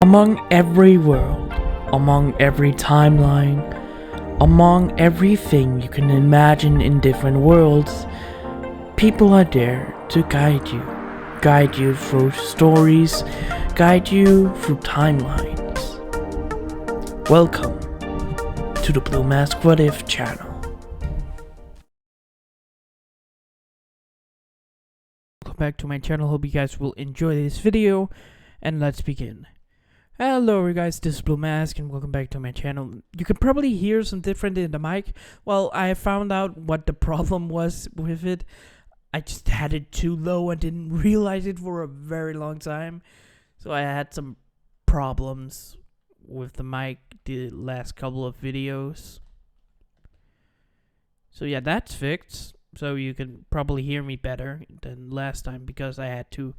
Among every world, among every timeline, among everything you can imagine in different worlds, people are there to guide you. Guide you through stories, guide you through timelines. Welcome to the Blue Mask What If channel. Welcome back to my channel. Hope you guys will enjoy this video, and let's begin. Hello guys, this is Blue Mask and welcome back to my channel. You can probably hear some different in the mic. Well, I found out what the problem was with it. I just had it too low and didn't realize it for a very long time. So I had some problems with the mic the last couple of videos. So yeah, that's fixed. So you can probably hear me better than last time because I had to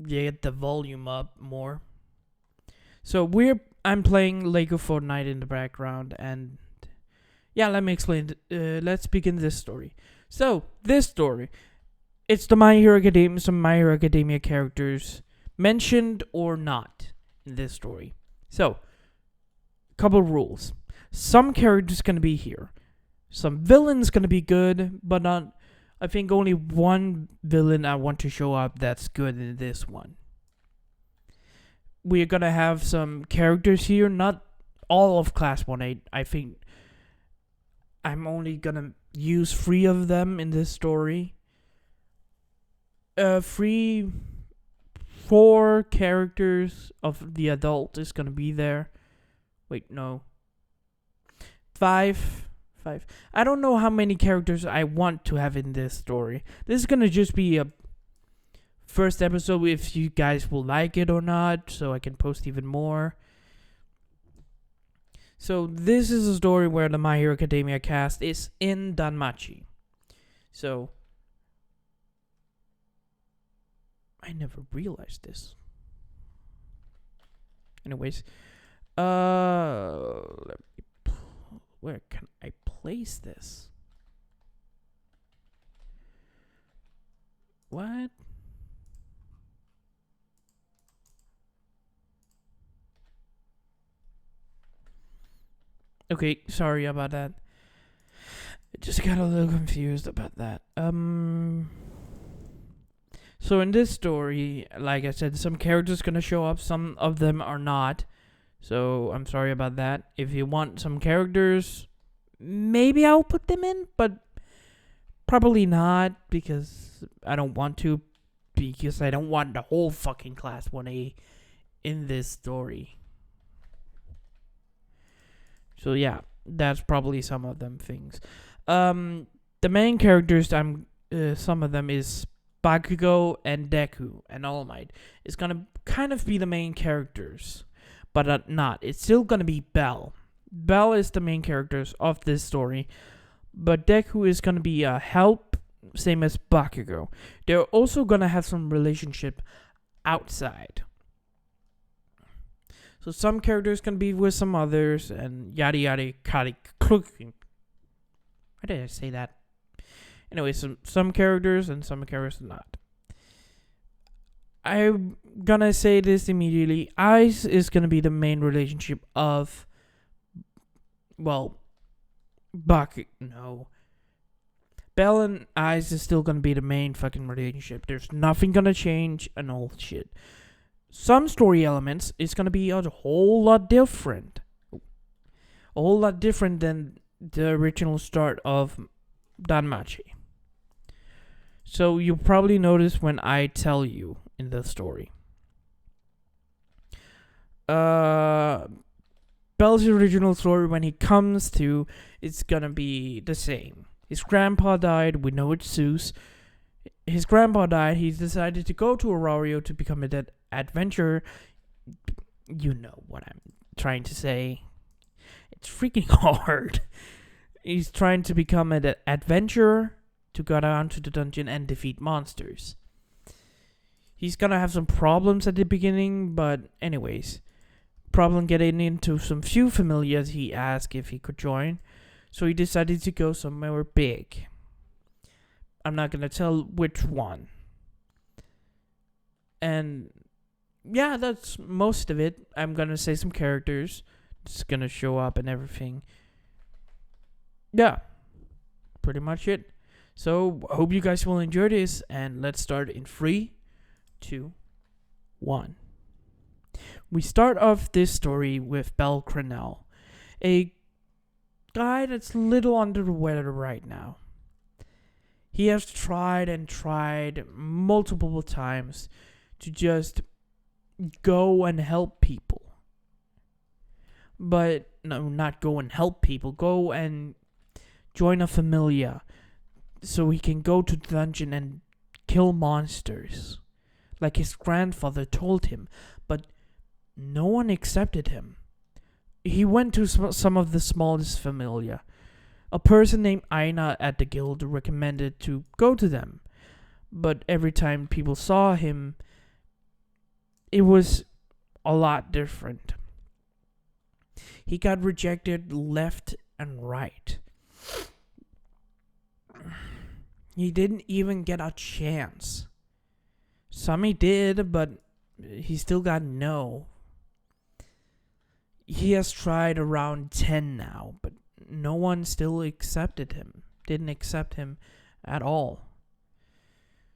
get the volume up more. So I'm playing Lego Fortnite in the background, and yeah, let me explain. Let's begin this story. So this story, it's the My Hero Academia, some My Hero Academia characters mentioned or not in this story. So, couple rules. Some characters gonna be here. Some villains gonna be good, but not. I think only one villain I want to show up that's good in this one. We're gonna have some characters here, not all of Class 1A. I think I'm only gonna use 3 of them in this story. 4 characters of the adult is gonna be there. Wait, no. 5. I don't know how many characters I want to have in this story. This is gonna just be a first episode if you guys will like it or not, so I can post even more. So this is a story where the My Hero Academia cast is in Danmachi. So I never realized this. Anyways, where can I place this? What? Okay, sorry about that. I just got a little confused about that. So in this story, like I said, some characters gonna show up, some of them are not. So I'm sorry about that. If you want some characters, maybe I'll put them in, but probably not because I don't want to. Because I don't want the whole fucking Class 1A in this story. So yeah, that's probably some of them things. The main characters, some of them is Bakugo and Deku and All Might. It's gonna kind of be the main characters, but not. It's still gonna be Belle. Belle is the main characters of this story, but Deku is gonna be a help, same as Bakugo. They're also gonna have some relationship outside. So some characters can be with some others, and yada yada yada. Why did I say that? Anyway, some characters and some characters not. I'm gonna say this immediately. Ice is gonna be the main relationship of, well, no. Belle and Ice is still gonna be the main fucking relationship. There's nothing gonna change and all shit. Some story elements is going to be a whole lot different. A whole lot different than the original start of danmachi. So you'll probably notice when I tell you in the story. Belle's original story, when he comes to, it's going to be the same. His grandpa died, we know it's Zeus. His grandpa died, he decided to go to Aurario to become a adventurer. You know what I'm trying to say. It's freaking hard. He's trying to become an adventurer to go down to the dungeon and defeat monsters. He's gonna have some problems at the beginning, but anyways. Problem getting into some few familiars, he asked if he could join. So he decided to go somewhere big. I'm not gonna tell which one. And yeah, that's most of it. I'm gonna say some characters. It's gonna show up and everything. Yeah, pretty much it. So, hope you guys will enjoy this, and let's start in 3, 2, 1. We start off this story with Bell Crenell, a guy that's a little under the weather right now. He has tried and tried multiple times to just go and help people. But, no, not go and help people. Go and join a familia so he can go to the dungeon and kill monsters, like his grandfather told him. But no one accepted him. He went to some of the smallest familia. A person named Aina at the guild recommended to go to them. But every time people saw him, it was a lot different. He got rejected left and right. He didn't even get a chance. Some he did, but he still got no. He has tried around 10 now, but no one still accepted him. Didn't accept him at all.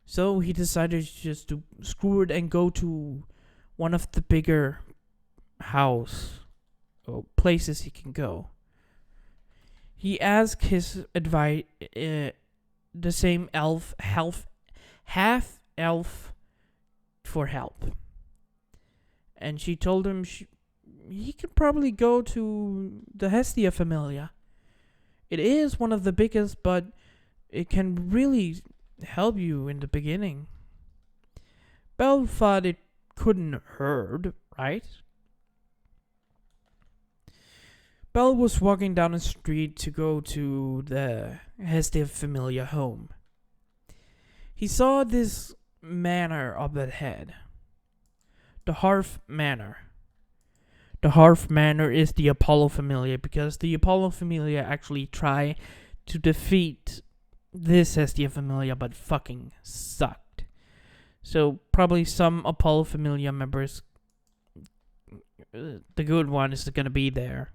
So he decided just to screw it and go to one of the bigger house or places he can go. He asked his advice, the same half elf for help. And she told him he could probably go to the Hestia Familia. It is one of the biggest, but it can really help you in the beginning. Belle thought it couldn't hurt, right? Belle was walking down the street to go to the Hestia Familia home. He saw this manor up ahead. The Hearth Manor. The Hearth Manor is the Apollo Familia because the Apollo Familia actually try to defeat this Hestia Familia but fucking sucked. So probably some Apollo Familia members, the good one is gonna be there.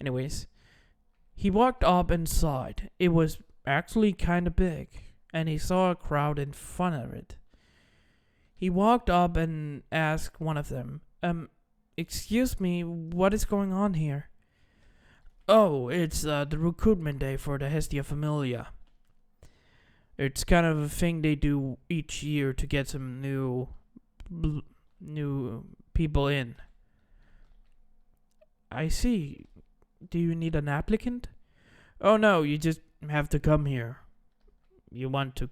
Anyways, he walked up and saw it. It was actually kind of big, and he saw a crowd in front of it. He walked up and asked one of them, excuse me, what is going on here? Oh, it's the recruitment day for the Hestia Familia. It's kind of a thing they do each year to get some new people in. I see. Do you need an applicant? Oh no, you just have to come here. You want to...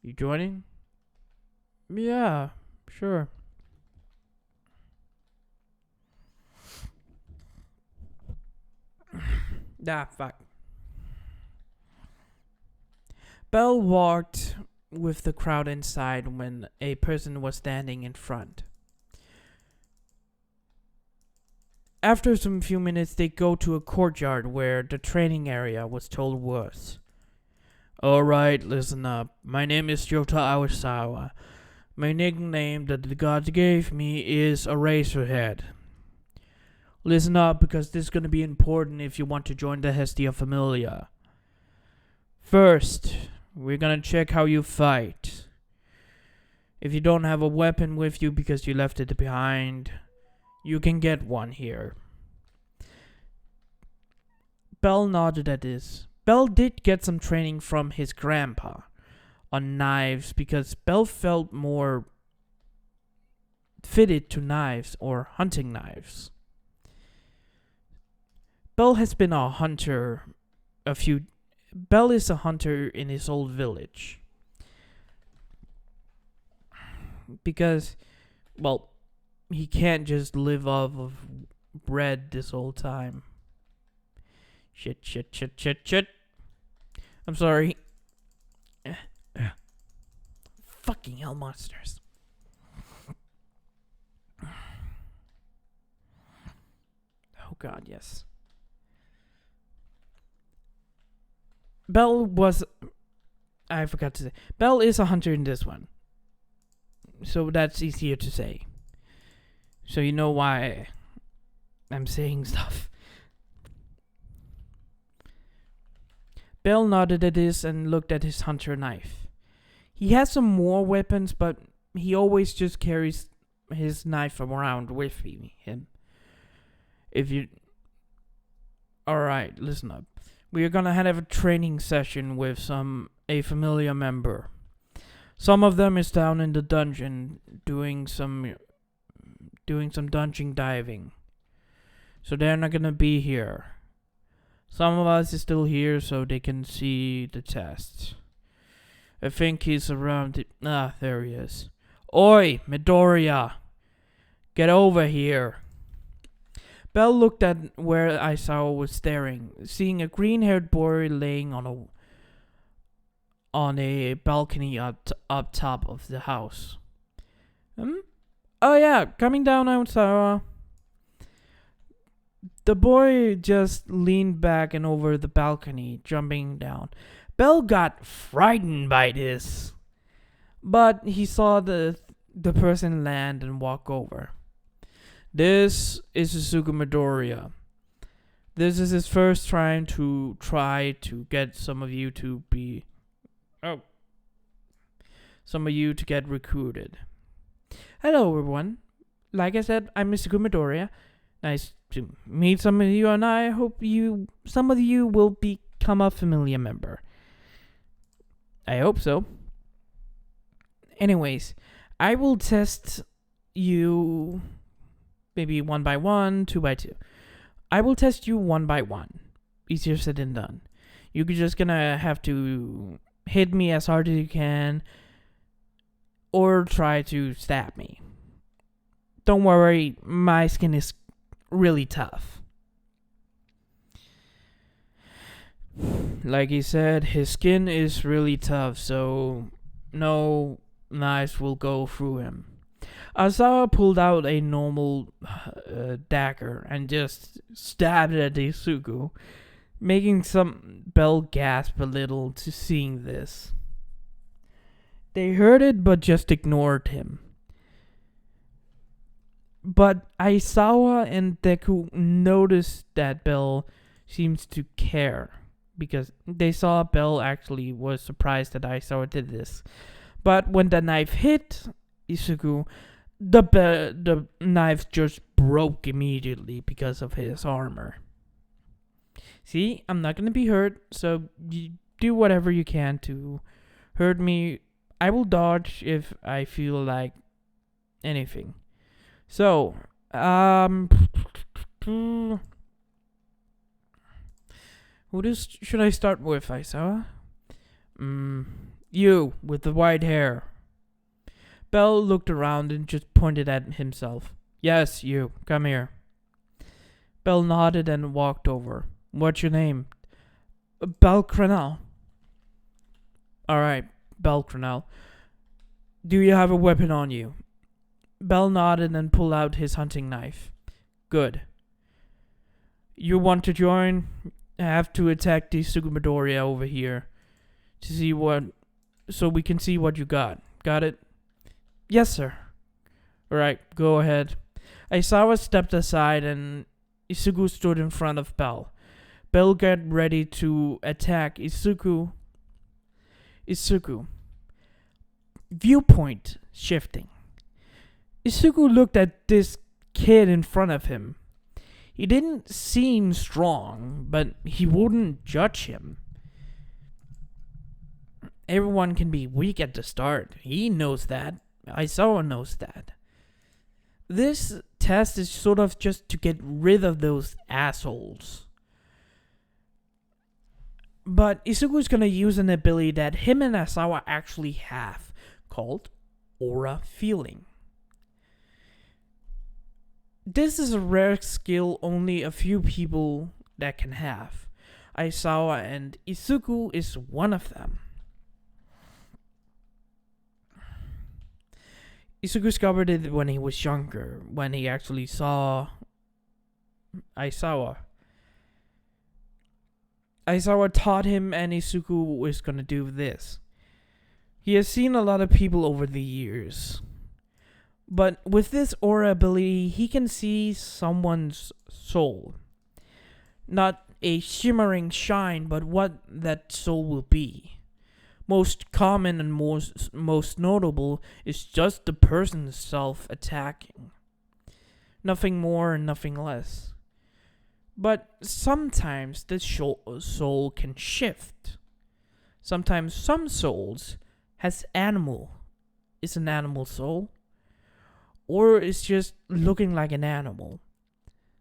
You joining? Yeah, sure. Fuck. Belle walked with the crowd inside when a person was standing in front. After some few minutes, they go to a courtyard where the training area was told was. Alright, listen up. My name is Jota Awasawa. My nickname that the gods gave me is Eraserhead. Listen up because this is going to be important if you want to join the Hestia Familia. First, we're going to check how you fight. If you don't have a weapon with you because you left it behind, you can get one here. Belle nodded at this. Belle did get some training from his grandpa on knives because Belle felt more fitted to knives or hunting knives. Belle has been a hunter Belle is a hunter in his old village. Because, well, he can't just live off of bread this whole time. Shit. I'm sorry. Fucking hell monsters. Oh god, yes. Belle was I forgot to say. Belle is a hunter in this one. So that's easier to say. So you know why I'm saying stuff. Belle nodded at this and looked at his hunter knife. He has some more weapons, but he always just carries his knife around with him. If you... Alright, listen up. We are gonna have a training session with a familiar member. Some of them is down in the dungeon doing some dungeon diving. So they're not gonna be here. Some of us is still here so they can see the test. I think he's around there he is. Oi, Midoriya! Get over here! Belle looked at where Aizawa was staring, seeing a green-haired boy laying on a balcony up top of the house. Oh yeah, coming down, Aizawa. The boy just leaned back and over the balcony, jumping down. Belle got frightened by this, but he saw the person land and walk over. This is Izuku Midoriya. This is his first time to try to get some of you to get recruited. Hello everyone. Like I said, I'm Izuku Midoriya. Nice to meet some of you, and I hope some of you will become a familiar member. I hope so. Anyways, I will test you maybe 1 by 1, 2 by 2. I will test you 1 by 1. Easier said than done. You're just gonna have to hit me as hard as you can or try to stab me. Don't worry, my skin is really tough. Like he said, his skin is really tough, so no knives will go through him. Aizawa pulled out a normal dagger and just stabbed at Izuku, making some Belle gasp a little to seeing this. They heard it but just ignored him. But Aizawa and Deku noticed that Belle seems to care, because they saw Belle actually was surprised that Aizawa did this. But when the knife hit Izuku, the knife just broke immediately because of his armor. See, I'm not gonna be hurt, so you do whatever you can to hurt me. I will dodge if I feel like anything. So, who should I start with, Aizawa? You, with the white hair. Belle looked around and just pointed at himself. Yes, you, come here. Belle nodded and walked over. What's your name? Belle Crenel. Alright, Belle Crenel. Do you have a weapon on you? Belle nodded and pulled out his hunting knife. Good. You want to join? I have to attack the Izuku Midoriya over here so we can see what you got. Got it? Yes, sir. Alright, go ahead. Aizawa stepped aside and Izuku stood in front of Belle. Belle got ready to attack Izuku. Viewpoint shifting. Izuku looked at this kid in front of him. He didn't seem strong, but he wouldn't judge him. Everyone can be weak at the start. He knows that. Aizawa knows that. This test is sort of just to get rid of those assholes. But Izuku's gonna use an ability that him and Aizawa actually have, called Aura Feeling. This is a rare skill only a few people that can have. Aizawa and Izuku is one of them. Izuku discovered it when he was younger, when he actually saw Aizawa. Aizawa taught him and Izuku was gonna do this. He has seen a lot of people over the years. But with this aura ability, he can see someone's soul. Not a shimmering shine, but what that soul will be. Most common and most notable is just the person's self-attacking. Nothing more and nothing less. But sometimes the soul can shift. Sometimes some souls has is an animal soul, or it's just looking like an animal.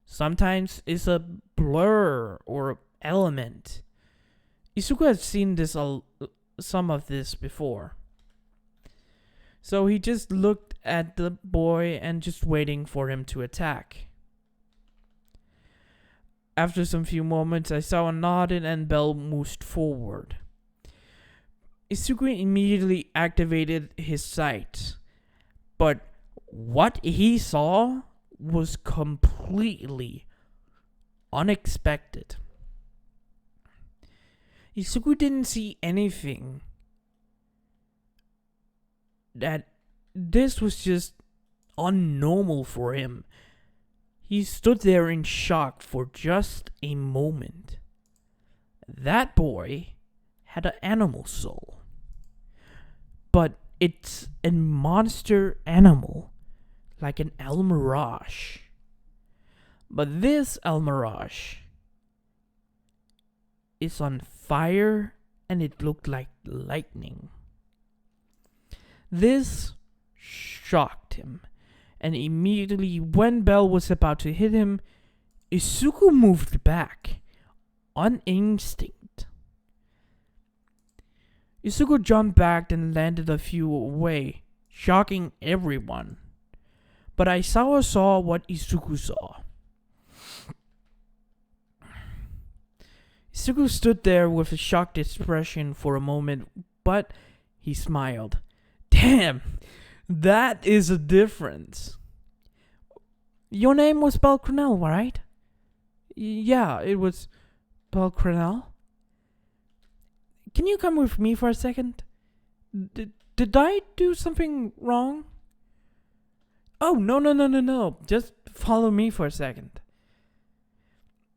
Sometimes it's a blur or element. Izuku has seen some of this before. So he just looked at the boy and just waiting for him to attack. After some few moments, I saw a nod and Bell moved forward. Izuku immediately activated his sight, but what he saw was completely unexpected. Izuku didn't see anything. This was just unnormal for him. He stood there in shock for just a moment. That boy had an animal soul. But it's a monster animal, like an El Mirage. But this El Mirage is on fire and it looked like lightning. This shocked him, and immediately when Bell was about to hit him, Izuku moved back on instinct. Izuku jumped back and landed a few away, shocking everyone. But Aizawa saw what Izuku saw. Izuku stood there with a shocked expression for a moment, but he smiled. Damn, that is a difference. Your name was Belcranel, right? Yeah, it was Belcranel. Can you come with me for a second? Did I do something wrong? Oh, no. Just follow me for a second.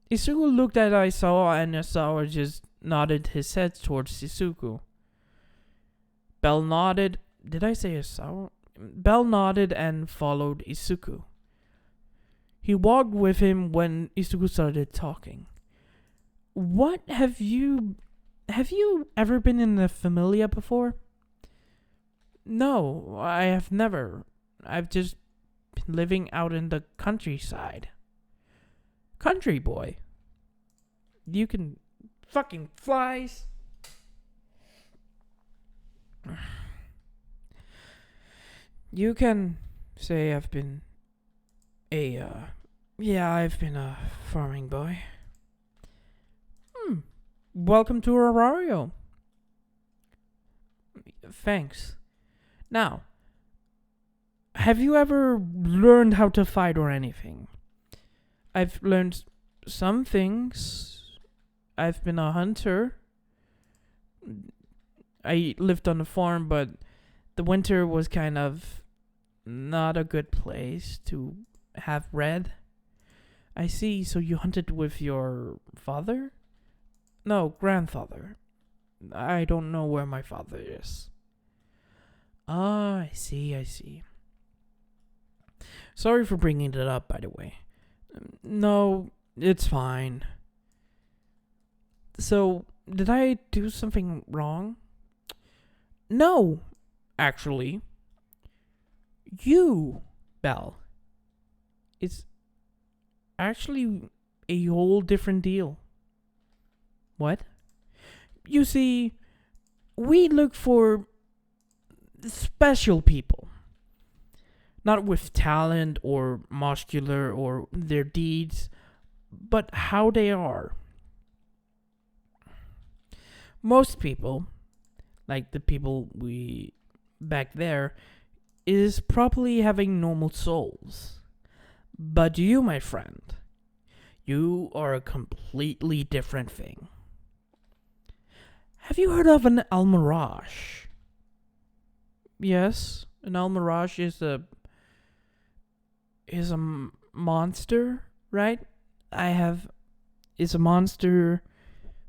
Izuku looked at Aizawa and Aizawa just nodded his head towards Izuku. Bell nodded. Did I say Aizawa? Bell nodded and followed Izuku. He walked with him when Izuku started talking. What have you ever been in the Familia before? No, I have never. I've just been living out in the countryside. Country boy. You can fucking flies. You can say I've been I've been a farming boy. Welcome to Arario. Thanks. Now, have you ever learned how to fight or anything? I've learned some things. I've been a hunter. I lived on a farm, but the winter was kind of not a good place to have red. I see, so you hunted with your father? No, grandfather. I don't know where my father is. Ah, I see. Sorry for bringing it up, by the way. No, it's fine. So, did I do something wrong? No, actually. You, Belle. It's actually a whole different deal. What? You see, we look for special people. Not with talent or muscular or their deeds, but how they are. Most people, like the people we back there, is probably having normal souls. But you, my friend, you are a completely different thing. Have you heard of an El Mirage? Yes, an Almirage is a monster, right? I have is a monster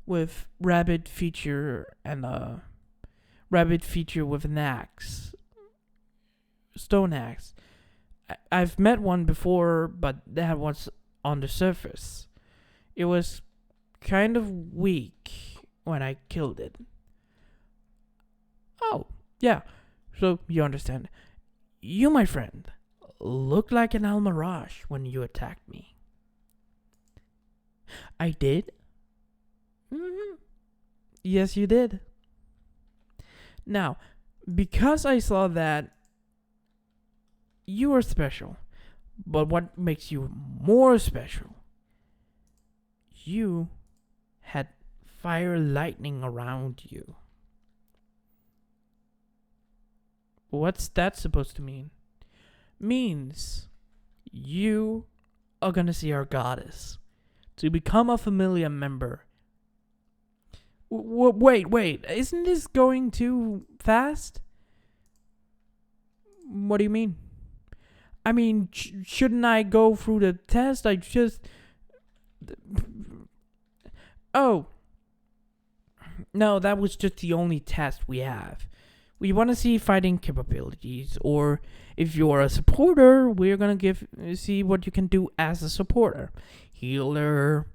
with rabbit feature and a rabbit feature with an axe, stone axe. I've met one before, but that was on the surface. It was kind of weak when I killed it. Oh, yeah. So you understand. You, my friend, looked like an Almirage when you attacked me. I did? Mm-hmm. Yes, you did. Now, because I saw that, you are special. But what makes you more special? You had fire lightning around you. What's that supposed to mean? Means you are gonna see our goddess. To become a familiar member. Wait, isn't this going too fast? What do you mean? I mean, shouldn't I go through the test? I just... Oh. No, that was just the only test we have. We want to see fighting capabilities, or if you're a supporter, we're gonna see what you can do as a supporter. Healer,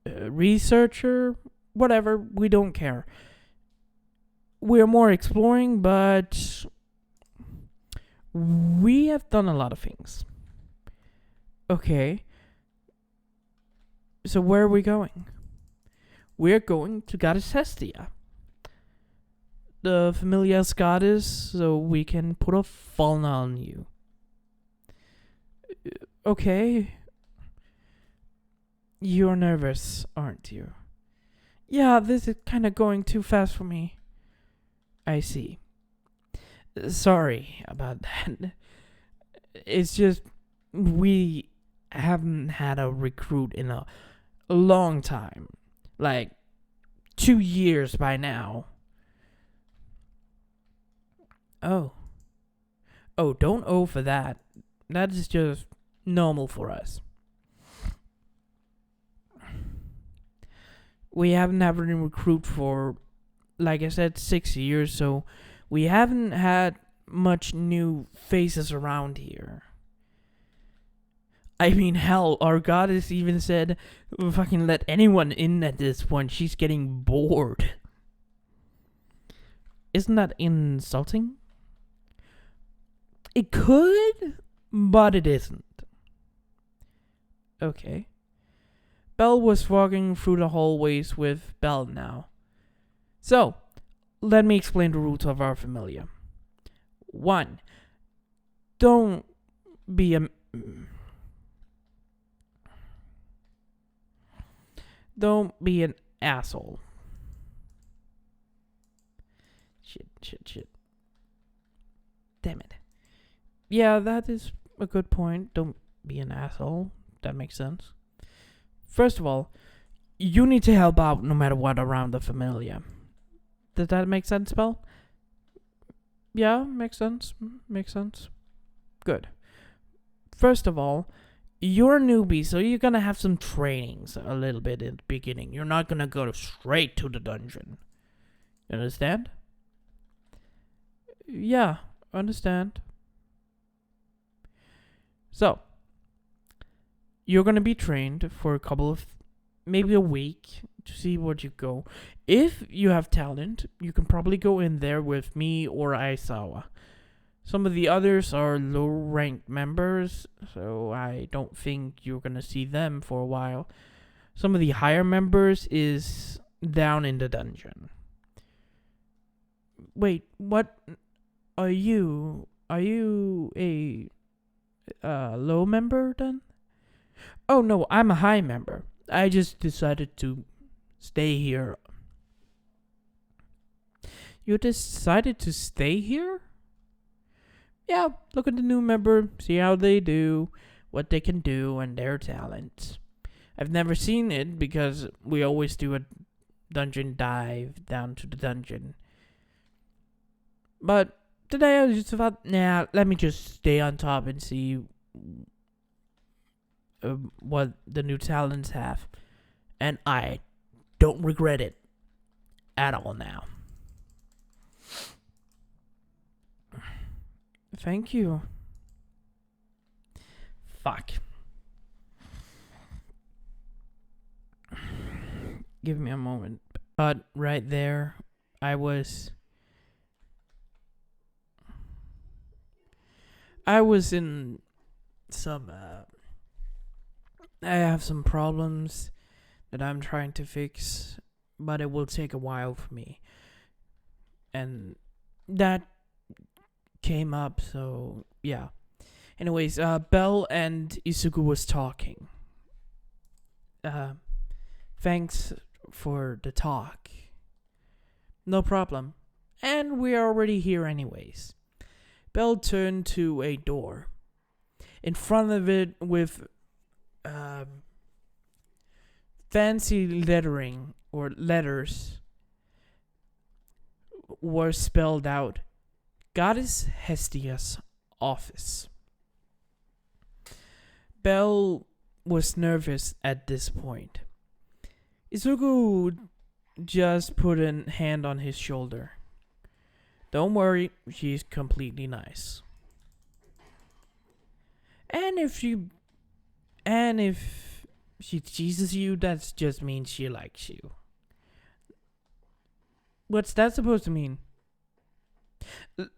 researcher, whatever, we don't care. We're more exploring, but we have done a lot of things. Okay. So where are we going? We're going to Goddess Hestia, the familiar goddess, so we can put a fauna on you. Okay. You're nervous, aren't you? Yeah, this is kind of going too fast for me. I see. Sorry about that. It's just we haven't had a recruit in a long time. Like 2 years by now. Oh, don't O for that. That is just normal for us. We haven't had a recruit for, like I said, 6 years, so we haven't had much new faces around here. I mean, hell, our goddess even said, fucking let anyone in at this point. She's getting bored. Isn't that insulting? It could, but it isn't. Okay. Belle was walking through the hallways with Belle now. So, let me explain the rules of our familiar. 1. Don't be a... Don't be an asshole. Shit. Damn it. Yeah, that is a good point. Don't be an asshole. That makes sense. First of all, you need to help out no matter what around the familiar. Does that make sense, Belle? Yeah, makes sense. Good. First of all, you're a newbie, so you're gonna have some trainings a little bit in the beginning. You're not gonna go straight to the dungeon. You understand? Yeah, understand. So, you're gonna be trained for a couple of, maybe a week, to see what you go. If you have talent, you can probably go in there with me or Aisawa. Some of the others are low-ranked members, so I don't think you're gonna see them for a while. Some of the higher members is down in the dungeon. Wait, what are you? Are you a low member then? Oh no, I'm a high member. I just decided to stay here. You decided to stay here? Yeah, look at the new member, see how they do, what they can do, and their talents. I've never seen it because we always do a dungeon dive down to the dungeon. But today I was just about, let me just stay on top and see what the new talents have. And I don't regret it at all now. Thank you. Fuck. Give me a moment. But right there, I was in some I have some problems that I'm trying to fix, but it will take a while for me. And that came up, so yeah. Anyways, Belle and Isuku was talking. Thanks for the talk. No problem. And we're already here anyways. Belle turned to a door. In front of it with fancy lettering or letters were spelled out Goddess Hestia's office. Belle was nervous at this point. Izuku just put a hand on his shoulder. Don't worry, she's completely nice. And if she teases you, that just means she likes you. What's that supposed to mean?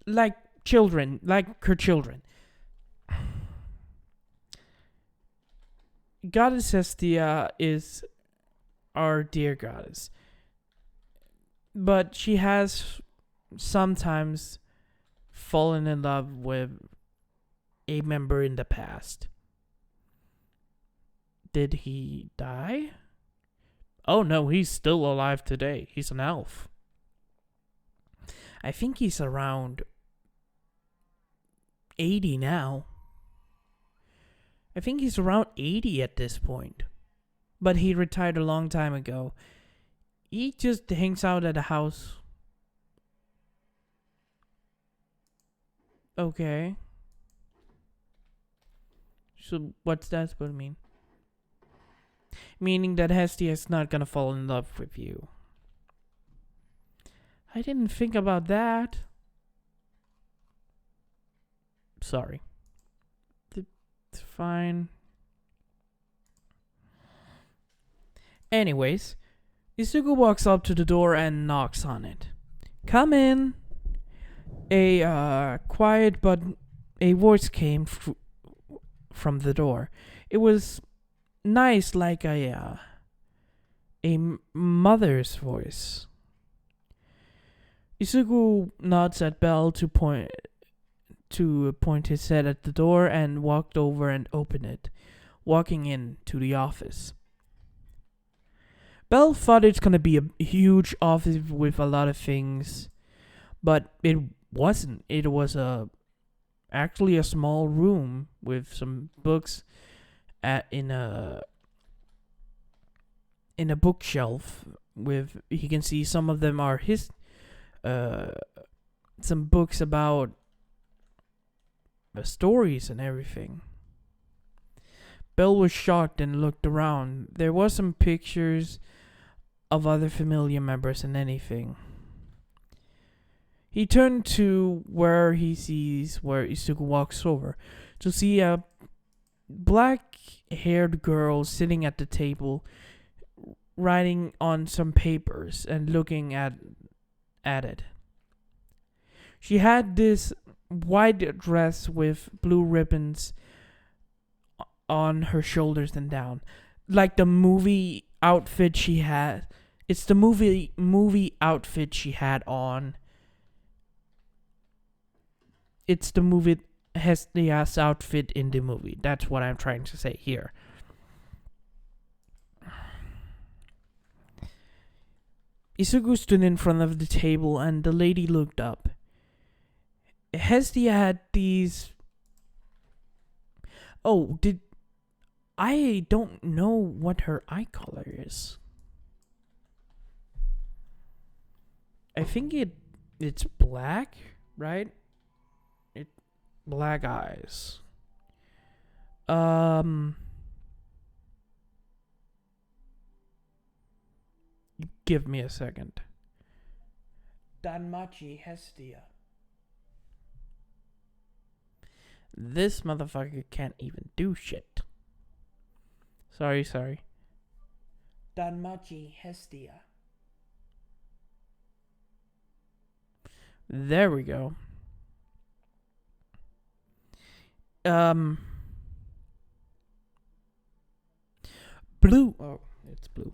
Like children, like her children. Goddess Hestia is our dear goddess. But she has sometimes fallen in love with a member in the past. Did he die? Oh no, he's still alive today. He's an elf. I think he's around 80 now. I think he's around 80 at this point. But he retired a long time ago. He just hangs out at the house. Okay. So what's that supposed to mean? Meaning that Hestia is not gonna fall in love with you. I didn't think about that. Sorry. It's fine. Anyways, Izuku walks up to the door and knocks on it. Come in. A quiet but a voice came from the door. It was nice, like a mother's voice. Izuku nods at Belle to point his head at the door and walked over and opened it, walking into the office. Belle thought it's gonna be a huge office with a lot of things, but it wasn't. It was actually a small room with some books in a bookshelf. With you can see some of them are some books about the stories and everything. Belle was shocked and looked around. There was some pictures of other familiar members and anything. He turned to where he sees where Izuku walks over to see a black-haired girl sitting at the table writing on some papers and looking at it. She had this white dress with blue ribbons on her shoulders and down, like the movie outfit she had. It's the movie outfit she had on. It's the movie Hestia's outfit in the movie. That's what I'm trying to say here. Izuku stood in front of the table and the lady looked up. Hestia had these... Oh, I don't know what her eye color is. I think it's black, right? Black eyes. Um. Give me a second. Danmachi Hestia. This motherfucker can't even do shit. Sorry. Danmachi Hestia. There we go. Blue. Oh, it's blue.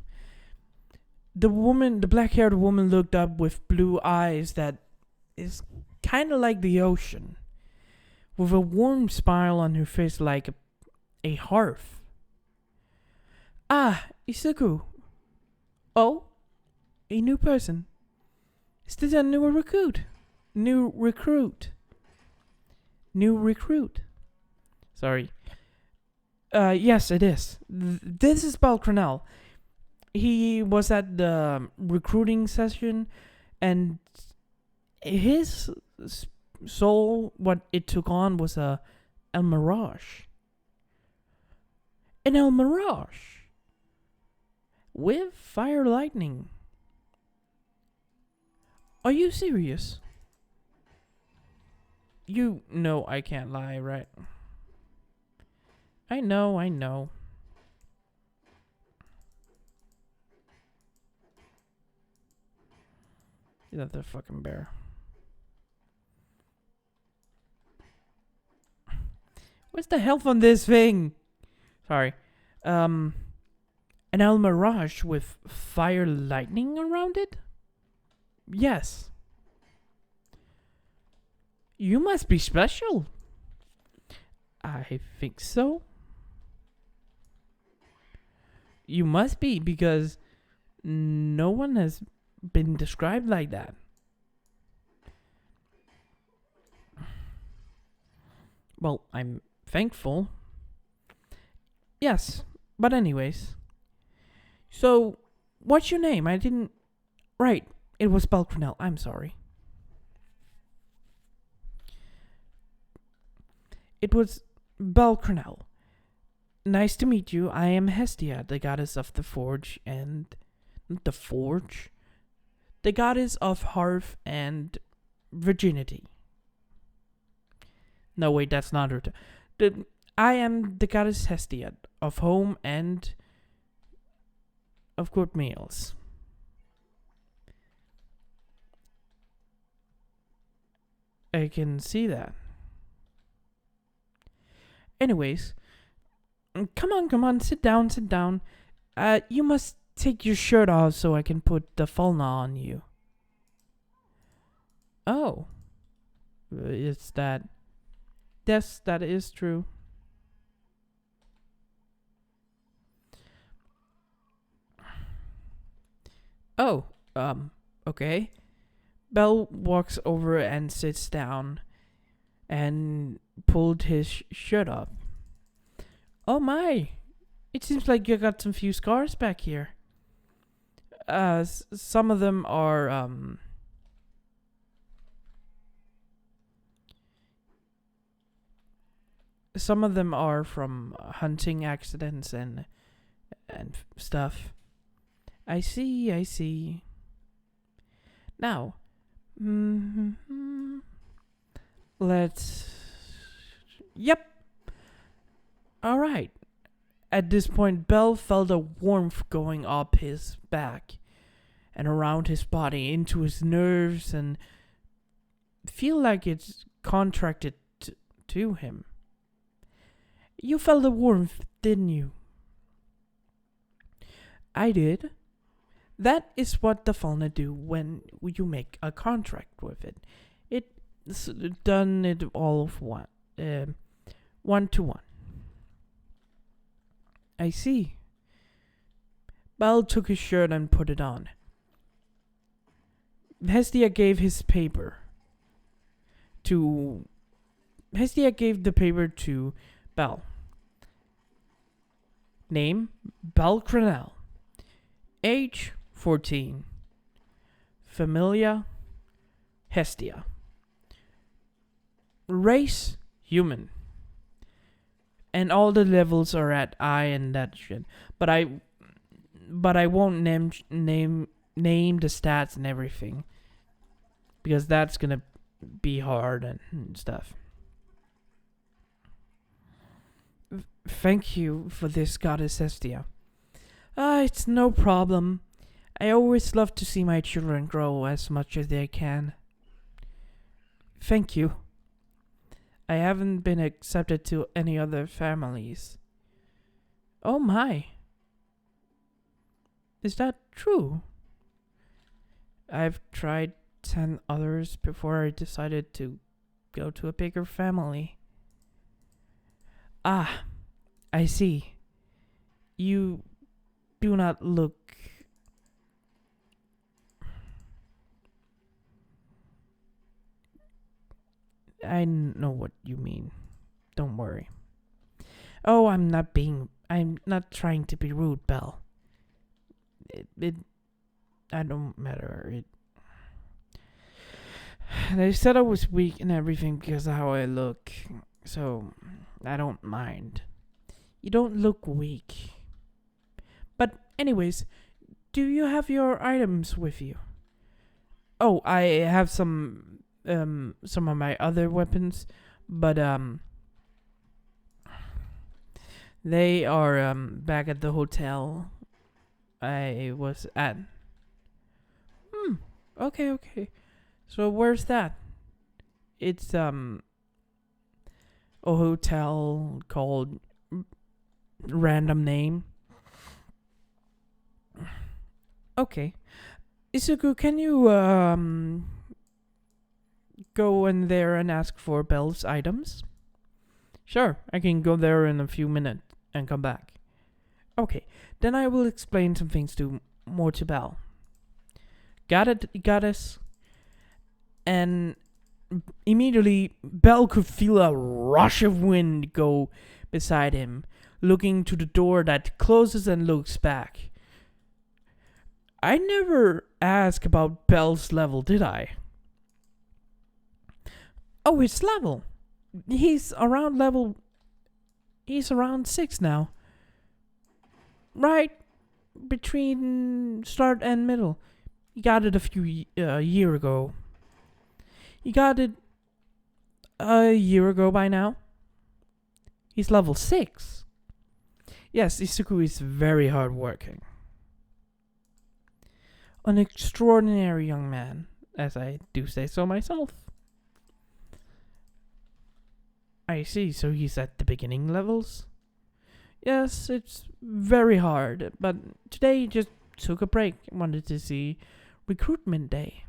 The black-haired woman looked up with blue eyes that is kind of like the ocean, with a warm smile on her face like a hearth. Ah, Isuku. Oh, a new person. Is this a new recruit? New recruit. Sorry. Yes, it is. This is Balcronel. He was at the recruiting session, and his soul, what it took on, was a El Mirage. An El Mirage with fire lightning. Are you serious? You know I can't lie, right? I know. Get out the fucking bear. What's the health on this thing? Sorry. An El Mirage with fire lightning around it? Yes. You must be special. I think so. You must be, because no one has been described like that. Well, I'm thankful. Yes, but anyways. So, what's your name? I didn't... Right, it was Balcronel. I'm sorry. It was Balcronel. Nice to meet you. I am Hestia, the goddess of the forge and... The forge? The goddess of hearth and virginity. No, wait, that's not her. I am the goddess Hestia of home and of good meals. I can see that. Anyways, come on, sit down. You must take your shirt off so I can put the falna on you. Oh. Is that... Yes, that is true. Oh, okay. Bell walks over and sits down and pulled his shirt up. Oh my! It seems like you got some few scars back here. Some of them are, some of them are from hunting accidents and stuff. I see. Now, let's... Yep. Alright. At this point, Bell felt a warmth going up his back and around his body, into his nerves, and feel like it's contracted to him. You felt the warmth, didn't you? I did. That is what the fauna do when you make a contract with it. It's done it all of one to one. I see. Bell took his shirt and put it on. Hestia gave the paper to Bell. Name, Bell Cronell. Age, 14. Familia, Hestia. Race, human. And all the levels are at I and that shit. But I won't name the stats and everything, because that's gonna be hard and stuff. Thank you for this, Goddess Estia. It's no problem. I always love to see my children grow as much as they can. Thank you. I haven't been accepted to any other families. Oh my. Is that true? I've tried 10 others before I decided to go to a bigger family. Ah, I see. You do not look... I know what you mean. Don't worry. Oh, I'm not trying to be rude, Belle. I don't matter. They said I was weak and everything because of how I look, so I don't mind. You don't look weak. But anyways, do you have your items with you? Oh, I have some of my other weapons, but they are back at the hotel I was at. Okay. So where's that? It's a hotel called random name. Okay. Isuku, can you go in there and ask for Belle's items? Sure, I can go there in a few minutes and come back. Okay, then I will explain some things more to Belle. Got it, goddess? And immediately, Belle could feel a rush of wind go beside him, looking to the door that closes and looks back. I never asked about Belle's level, did I? Oh, his level. He's around 6 now. Right between start and middle. He got it a few year ago. He got it a year ago by now. He's level 6. Yes, Isuku is very hardworking. An extraordinary young man, as I do say so myself. I see, so he's at the beginning levels? Yes, it's very hard, but today he just took a break and wanted to see recruitment day.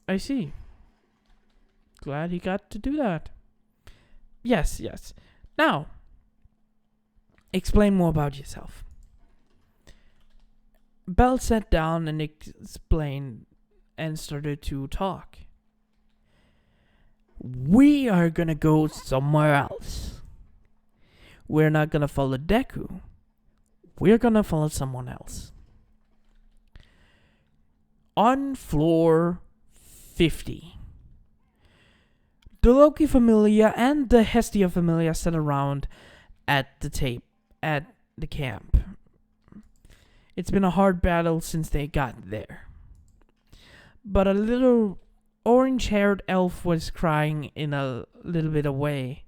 I see. Glad he got to do that. Yes. Now, explain more about yourself. Belle sat down and explained and started to talk. We are gonna go somewhere else. We're not gonna follow Deku. We're gonna follow someone else. On floor 50. The Loki Familia and the Hestia Familia sat around at the camp. It's been a hard battle since they got there. But a little orange-haired elf was crying in a little bit away,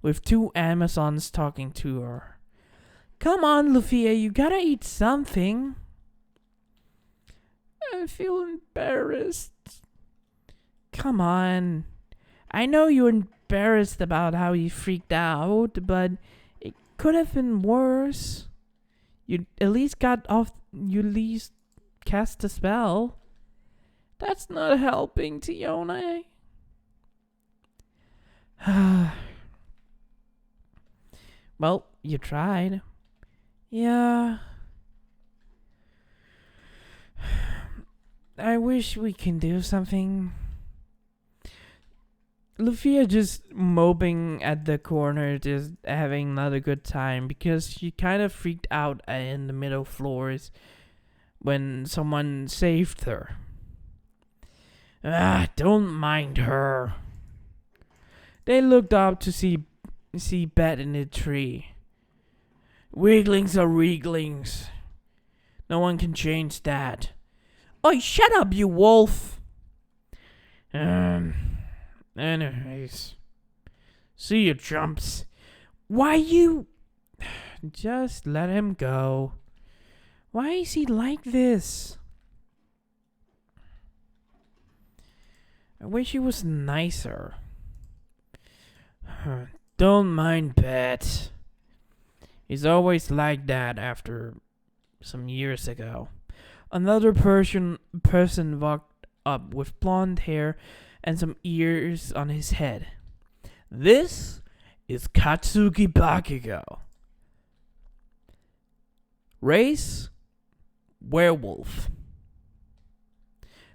with 2 Amazons talking to her. Come on, Lufia, you gotta eat something. I feel embarrassed. Come on. I know you're embarrassed about how you freaked out, but it could have been worse. You at least cast a spell. That's not helping, Tione. Well, you tried. Yeah. I wish we can do something. Lufia just moping at the corner, just having not a good time, because she kind of freaked out in the middle floors when someone saved her. Don't mind her. They looked up to see bat in the tree. Weaklings are weaklings. No one can change that. Oh, shut up, you wolf. Anyways. See you, chumps. Why you... Just let him go. Why is he like this? I wish he was nicer. Don't mind Pat. He's always like that after some years ago. Another person walked up with blonde hair and some ears on his head. This is Katsuki Bakugo. Race: werewolf.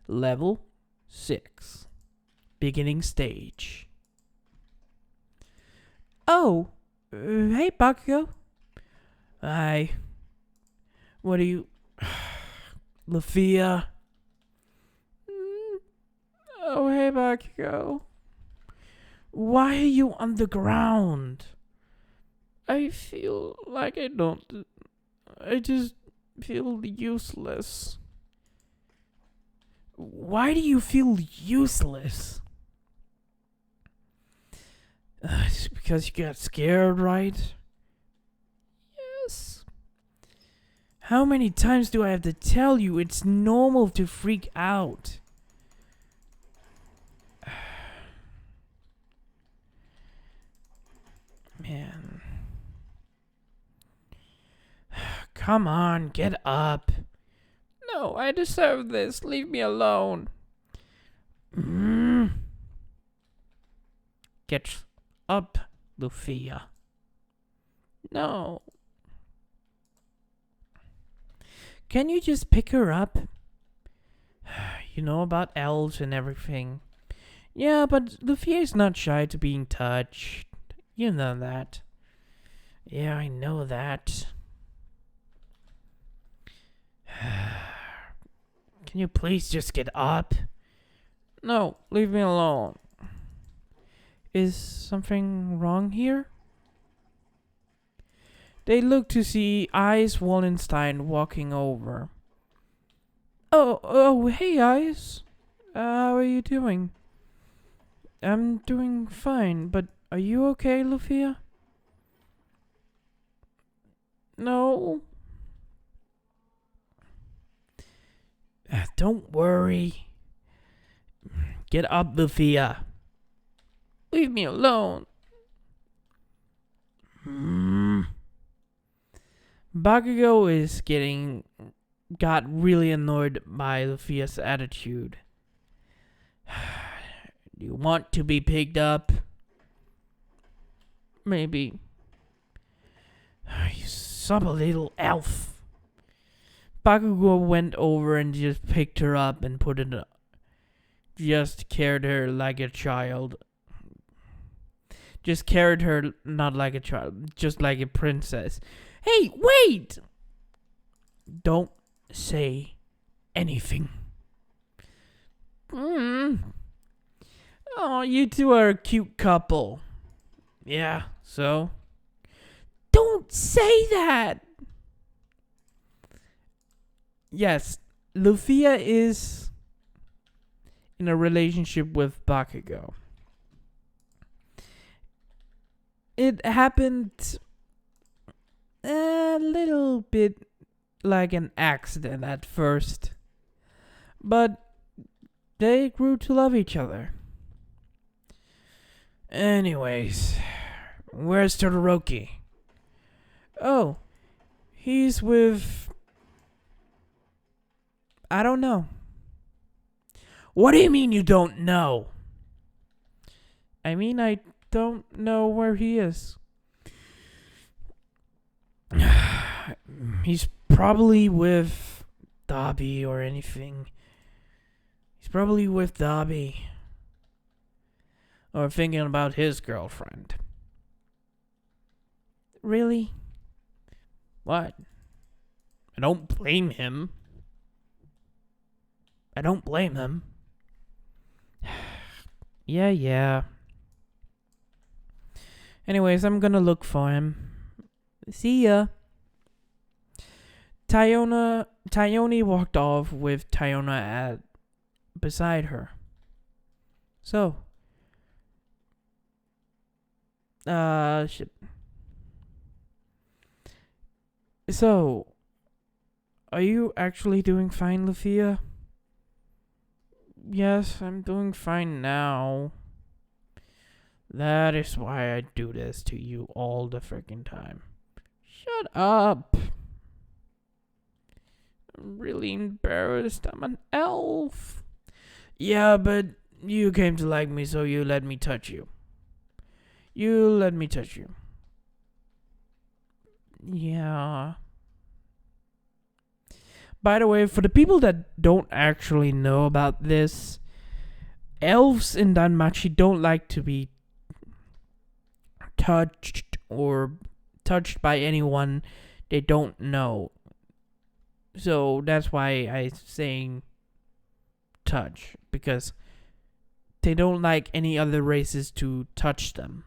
Level 6. Beginning stage. Oh, hey Bakugo. Hi. What are you... Lafia? Oh, hey Bakugo. Why are you on the ground? I feel like I just feel useless. Why do you feel useless? It's because you got scared, right? Yes. How many times do I have to tell you it's normal to freak out? Man. Come on, get up. No, I deserve this. Leave me alone. Get up, Lufia. No. Can you just pick her up? You know about elves and everything. Yeah, but Lufia is not shy to being touched. You know that. Yeah, I know that. Can you please just get up? No, leave me alone. Is something wrong here? They look to see Ice Wallenstein walking over. Oh, hey Ice. How are you doing? I'm doing fine, but are you okay, Lufia? No. Don't worry. Get up, Lufia. Leave me alone. Bakugo got really annoyed by Lufia's attitude. Do you want to be picked up? Maybe. You son of a little elf. Bakugo went over and just picked her up and put it up. Just carried her like a child. Just carried her not like a child, just like a princess. Hey, wait! Don't say anything. Oh, you two are a cute couple. Yeah, so? Don't say that! Yes, Lufia is in a relationship with Bakugo. It happened a little bit like an accident at first, but they grew to love each other. Anyways, where's Todoroki? Oh, he's with... I don't know. What do you mean you don't know? I mean, I don't know where he is. He's probably with Dobby or anything. He's probably with Dobby. Or thinking about his girlfriend. Really? What? I don't blame him. I don't blame him. Yeah. Anyways, I'm gonna look for him. See ya. Tyone walked off with Tyona beside her. So, shit. So, are you actually doing fine, Lufia? Yes, I'm doing fine now. That is why I do this to you all the freaking time. Shut up. I'm really embarrassed. I'm an elf. Yeah, but you came to like me, so you let me touch you. You let me touch you. Yeah. By the way, for the people that don't actually know about this, elves in danmachi don't like to be touched by anyone they don't know. So that's why I'm saying touch, because they don't like any other races to touch them.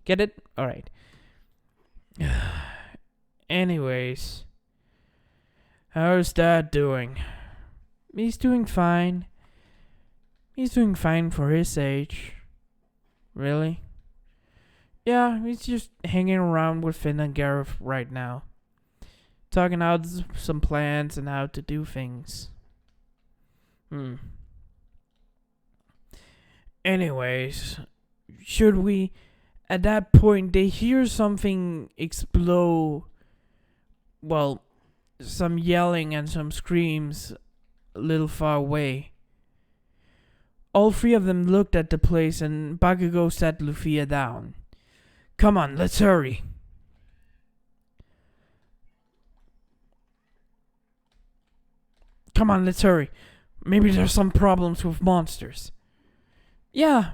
Get it? Alright. Anyways, how's Dad doing? He's doing fine. He's doing fine for his age. Really? Yeah, he's just hanging around with Finn and Gareth right now. Talking out some plans and how to do things. Anyways, should we... At that point, they hear something explode. Well, some yelling and some screams a little far away. All three of them looked at the place, and Bakugo sat Lufia down. Come on, let's hurry. Come on, let's hurry. Maybe there's some problems with monsters. Yeah.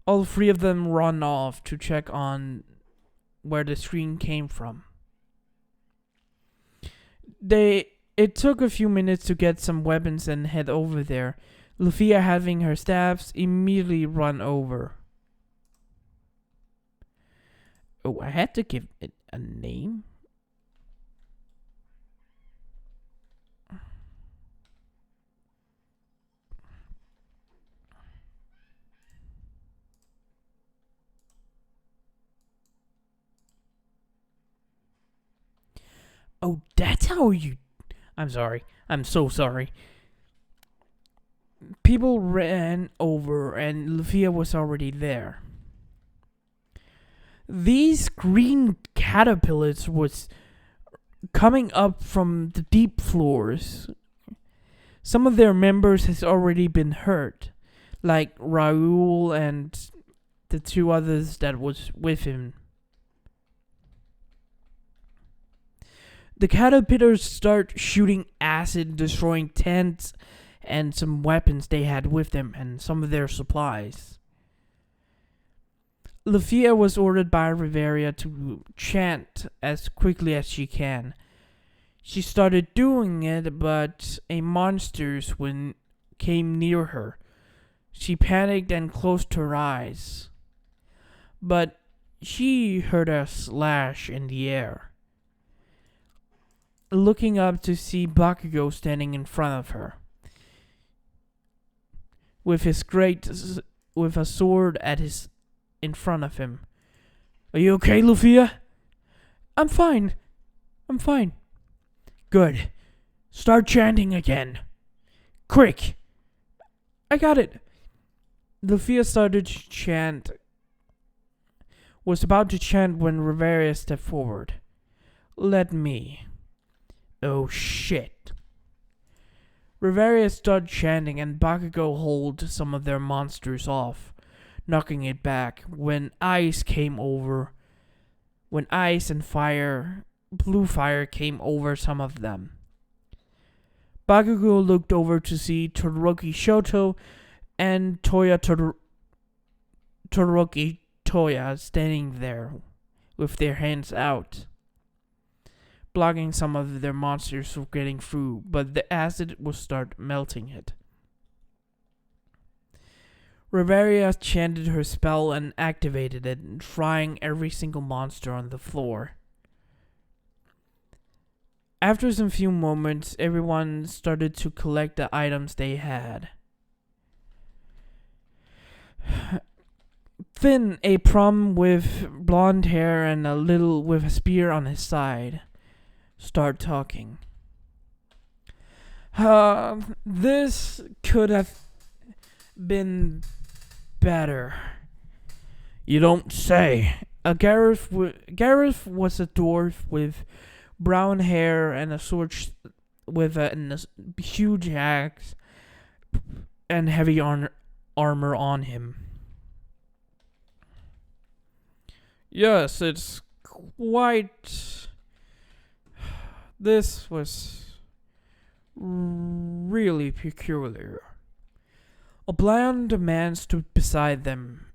All three of them run off to check on where the scream came from. It took a few minutes to get some weapons and head over there. Lufia, having her staffs, immediately run over. Oh, I had to give it a name? Oh, that's how you... I'm sorry. I'm so sorry. People ran over and Lufia was already there. These green caterpillars was coming up from the deep floors. Some of their members has already been hurt, like Raul and the two others that was with him. The caterpillars start shooting acid, destroying tents and some weapons they had with them and some of their supplies. Lufia was ordered by Riveria to chant as quickly as she can. She started doing it, but a monster came near her. She panicked and closed her eyes. But she heard a slash in the air. Looking up to see Bakugo standing in front of her, with a sword in front of him. Are you okay, Lufia? I'm fine. Good. Start chanting again. Quick. I got it. Lufia started to chant. Was about to chant when Riveria stepped forward. Let me. Oh shit. Riveria started chanting and Bakugo hauled some of their monsters off, knocking it back. When ice and blue fire came over some of them. Bakugo looked over to see Todoroki Shoto and Todoroki Toya standing there with their hands out, blocking some of their monsters from getting through, but the acid will start melting it. Riveria chanted her spell and activated it, frying every single monster on the floor. After some few moments, everyone started to collect the items they had. Finn, a prom with blonde hair and with a spear on his side, started talking. This could have been better. You don't say. Gareth was a dwarf with brown hair and a sword with a huge axe and heavy armor on him. Yes, it's quite. This was really peculiar. A blond man stood beside them.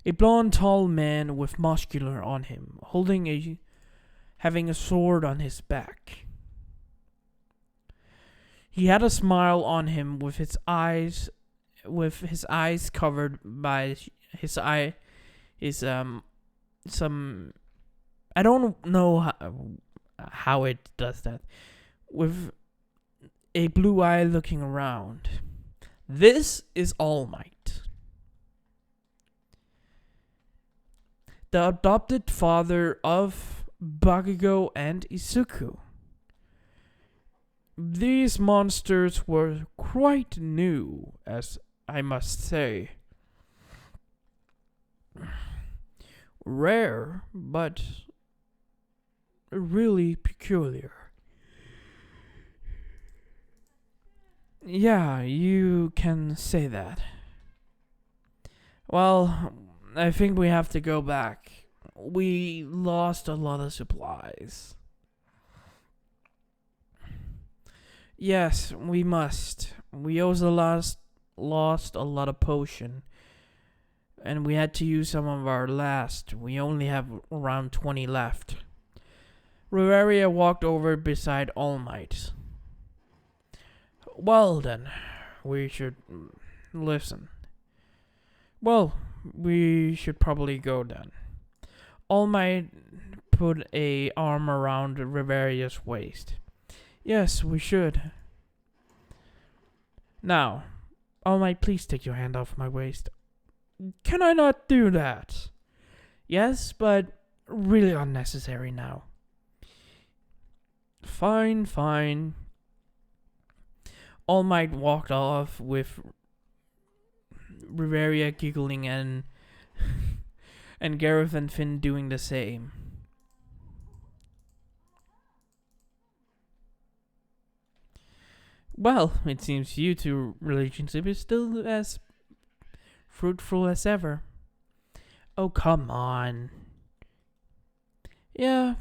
A blond, tall man with muscular on him, having a sword on his back. He had a smile on him with his eyes covered by some I don't know how it does that, with a blue eye looking around. This is All Might, the adopted father of Bakugo and Izuku. These monsters were quite new, as I must say. Rare, but really peculiar. Yeah, you can say that. Well, I think we have to go back. We lost a lot of supplies. Yes, we must. We also lost a lot of potion. And we had to use some of our last. We only have around 20 left. Riveria walked over beside All Might. Well then, we should listen. Well, we should probably go then. All Might put a arm around Riveria's waist. Yes, we should. Now, All Might, please take your hand off my waist. Can I not do that? Yes, but really unnecessary now. Fine. All Might walked off with Riveria giggling and Gareth and Finn doing the same. Well, it seems you two relationship is still as fruitful as ever. Oh, come on. Yeah,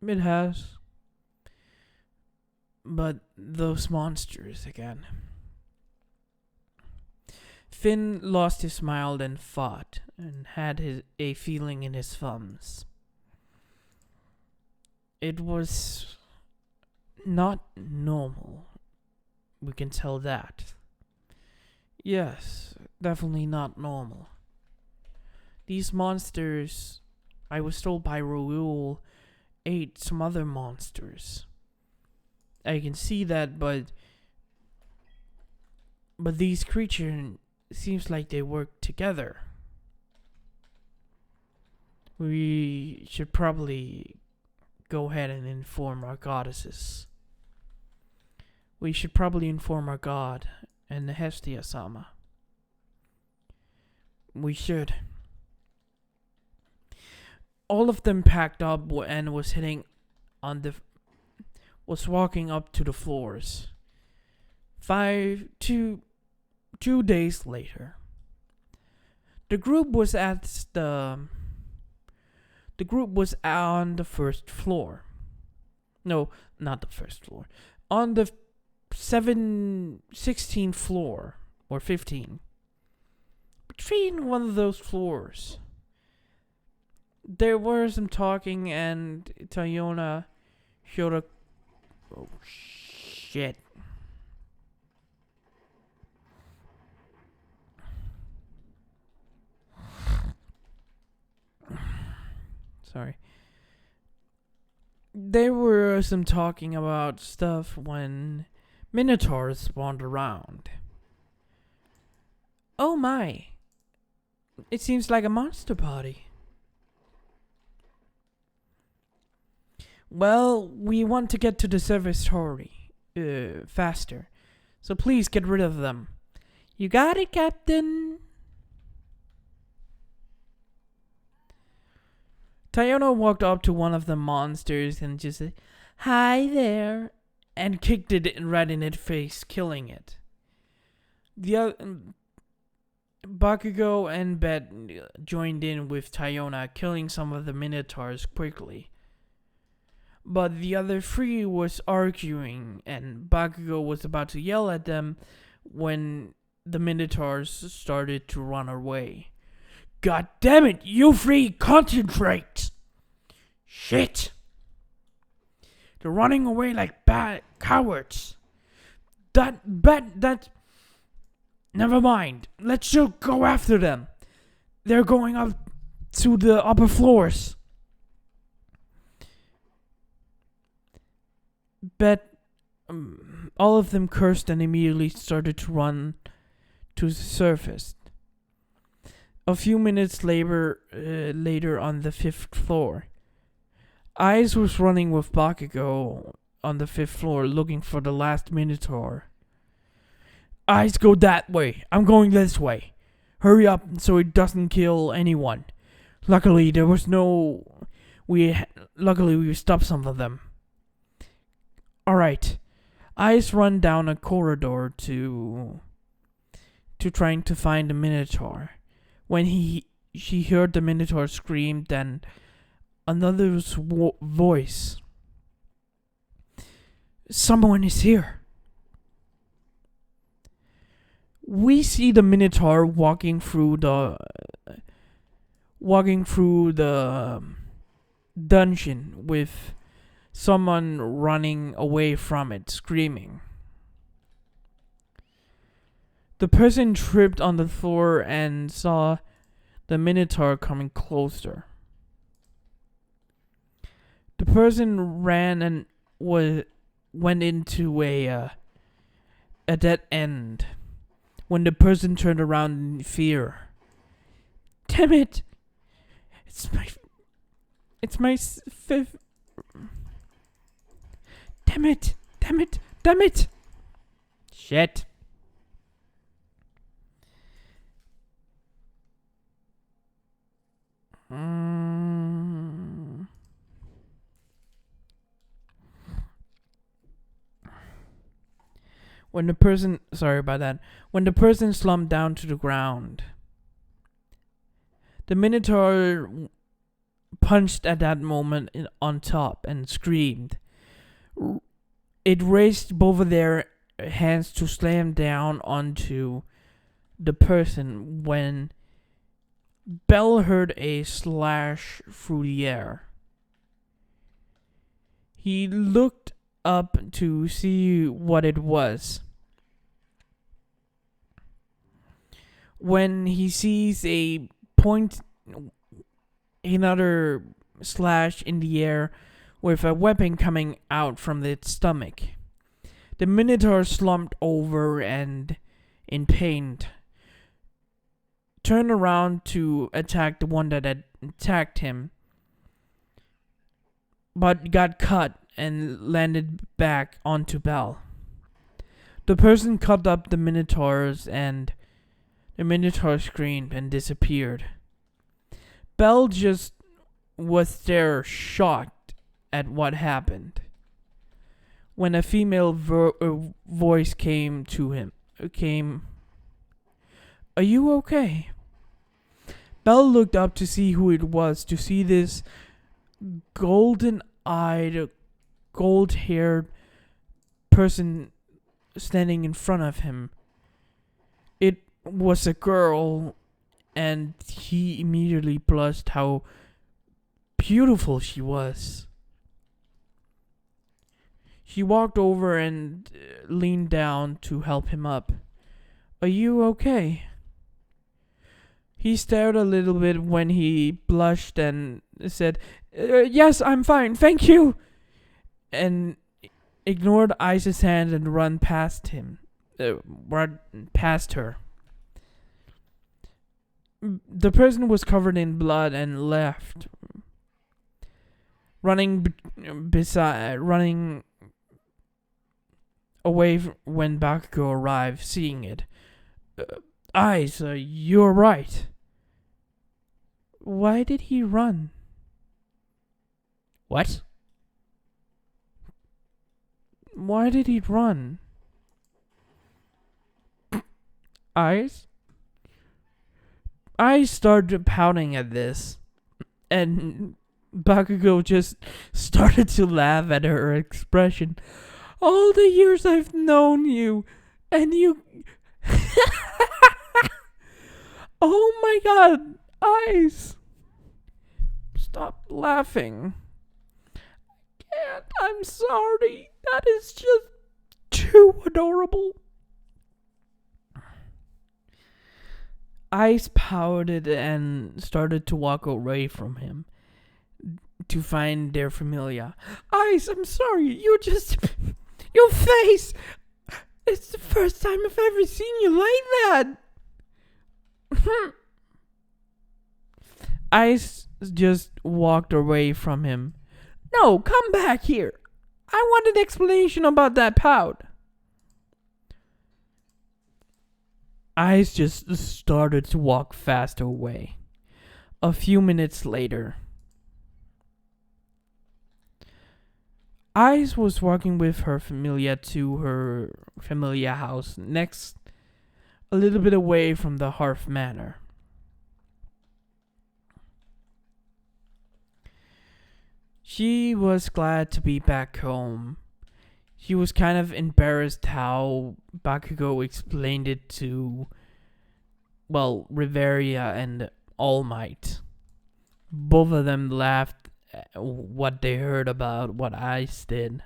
it has. But those monsters again. Finn lost his smile and fought, and had a feeling in his thumbs. It was not normal. We can tell that. Yes, definitely not normal. These monsters, I was told by Raoul, ate some other monsters. I can see that, but these creatures seems like they work together. We should probably go ahead and inform our goddesses. We should probably inform our god and the Hestia-sama. We should. All of them packed up and was walking up to the floors. 2 days later, the group was on the first floor. No, not the first floor. On the 16th floor or 15. Between one of those floors, there was some talking, and Tayona showed a. Oh shit. Sorry. There were some talking about stuff when minotaurs spawned around. Oh my. It seems like a monster party. Well, we want to get to the servitory faster. So please get rid of them. You got it, Captain. Tayona walked up to one of the monsters and just said, "Hi there," and kicked it right in its face, killing it. The other, Bakugo and Bet joined in with Tayona, killing some of the minotaurs quickly. But the other three was arguing, and Bakugo was about to yell at them when the minotaurs started to run away. "God damn it, you three, concentrate!" "Shit! They're running away like bad cowards. That... Never mind. Let's just go after them. They're going up to the upper floors." Bet all of them cursed and immediately started to run to the surface. A few minutes later on the 5th floor, Ice was running with Bakugo on the 5th floor looking for the last Minotaur. "Ice, go that way. I'm going this way. Hurry up so it doesn't kill anyone. Luckily, luckily we stopped some of them." Alright. Ice run down a corridor to trying to find the Minotaur. When she heard the Minotaur scream, then another's voice. "Someone is here." We see the Minotaur walking through the dungeon with someone running away from it, screaming. The person tripped on the floor and saw the Minotaur coming closer. The person ran and went into a dead end when the person turned around in fear. "Damn it! It's my fifth. Damn it! Shit. When the person slumped down to the ground, the Minotaur punched at that moment on top and screamed. It raised both of their hands to slam down onto the person when Bell heard a slash through the air. He looked up to see what it was. When he sees another slash in the air with a weapon coming out from its stomach, the Minotaur slumped over and, in pain, turned around to attack the one that had attacked him, but got cut and landed back onto Bell. The person cut up the Minotaurs and the Minotaur screamed and disappeared. Bell just was there, shocked at what happened. When a female voice came to him, "Are you okay?" Bell looked up to see who it was, to see this golden-eyed, gold-haired person standing in front of him. It was a girl, and he immediately blushed how beautiful she was. She walked over and leaned down to help him up. "Are you okay?" He stared a little bit when he blushed and said, yes, I'm fine, thank you, and ignored Ice's hand and run past her. The person was covered in blood and left, running away when Bakugo arrived, seeing it. Ice, you're right. Why did he run? What? Why did he run? Ice? I started pouting at this, and Bakugo just started to laugh at her expression. All the years I've known you, and you... Oh my god, Ice! Stop laughing. Can't, I'm sorry. That is just too adorable. Ice pouted and started to walk away from him to find their familia. Ice, I'm sorry. Your face. It's the first time I've ever seen you like that. Ice just walked away from him. No, come back here. I want an explanation about that pout. Ice just started to walk faster away. A few minutes later, Ice was walking with her familia to her familia house next, a little bit away from the Hearth Manor. She was glad to be back home. She was kind of embarrassed how Bakugo explained it to, well, Riveria and All Might. Both of them laughed at what they heard about what Ice did.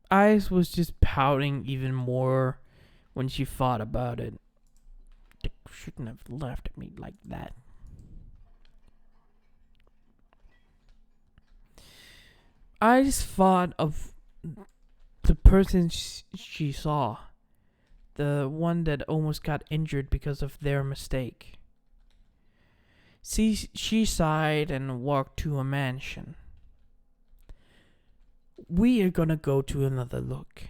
Ice was just pouting even more when she thought about it. They shouldn't have laughed at me like that. Ice thought of the person she saw. The one that almost got injured because of their mistake. She sighed and walked to a mansion. We are gonna go to another look.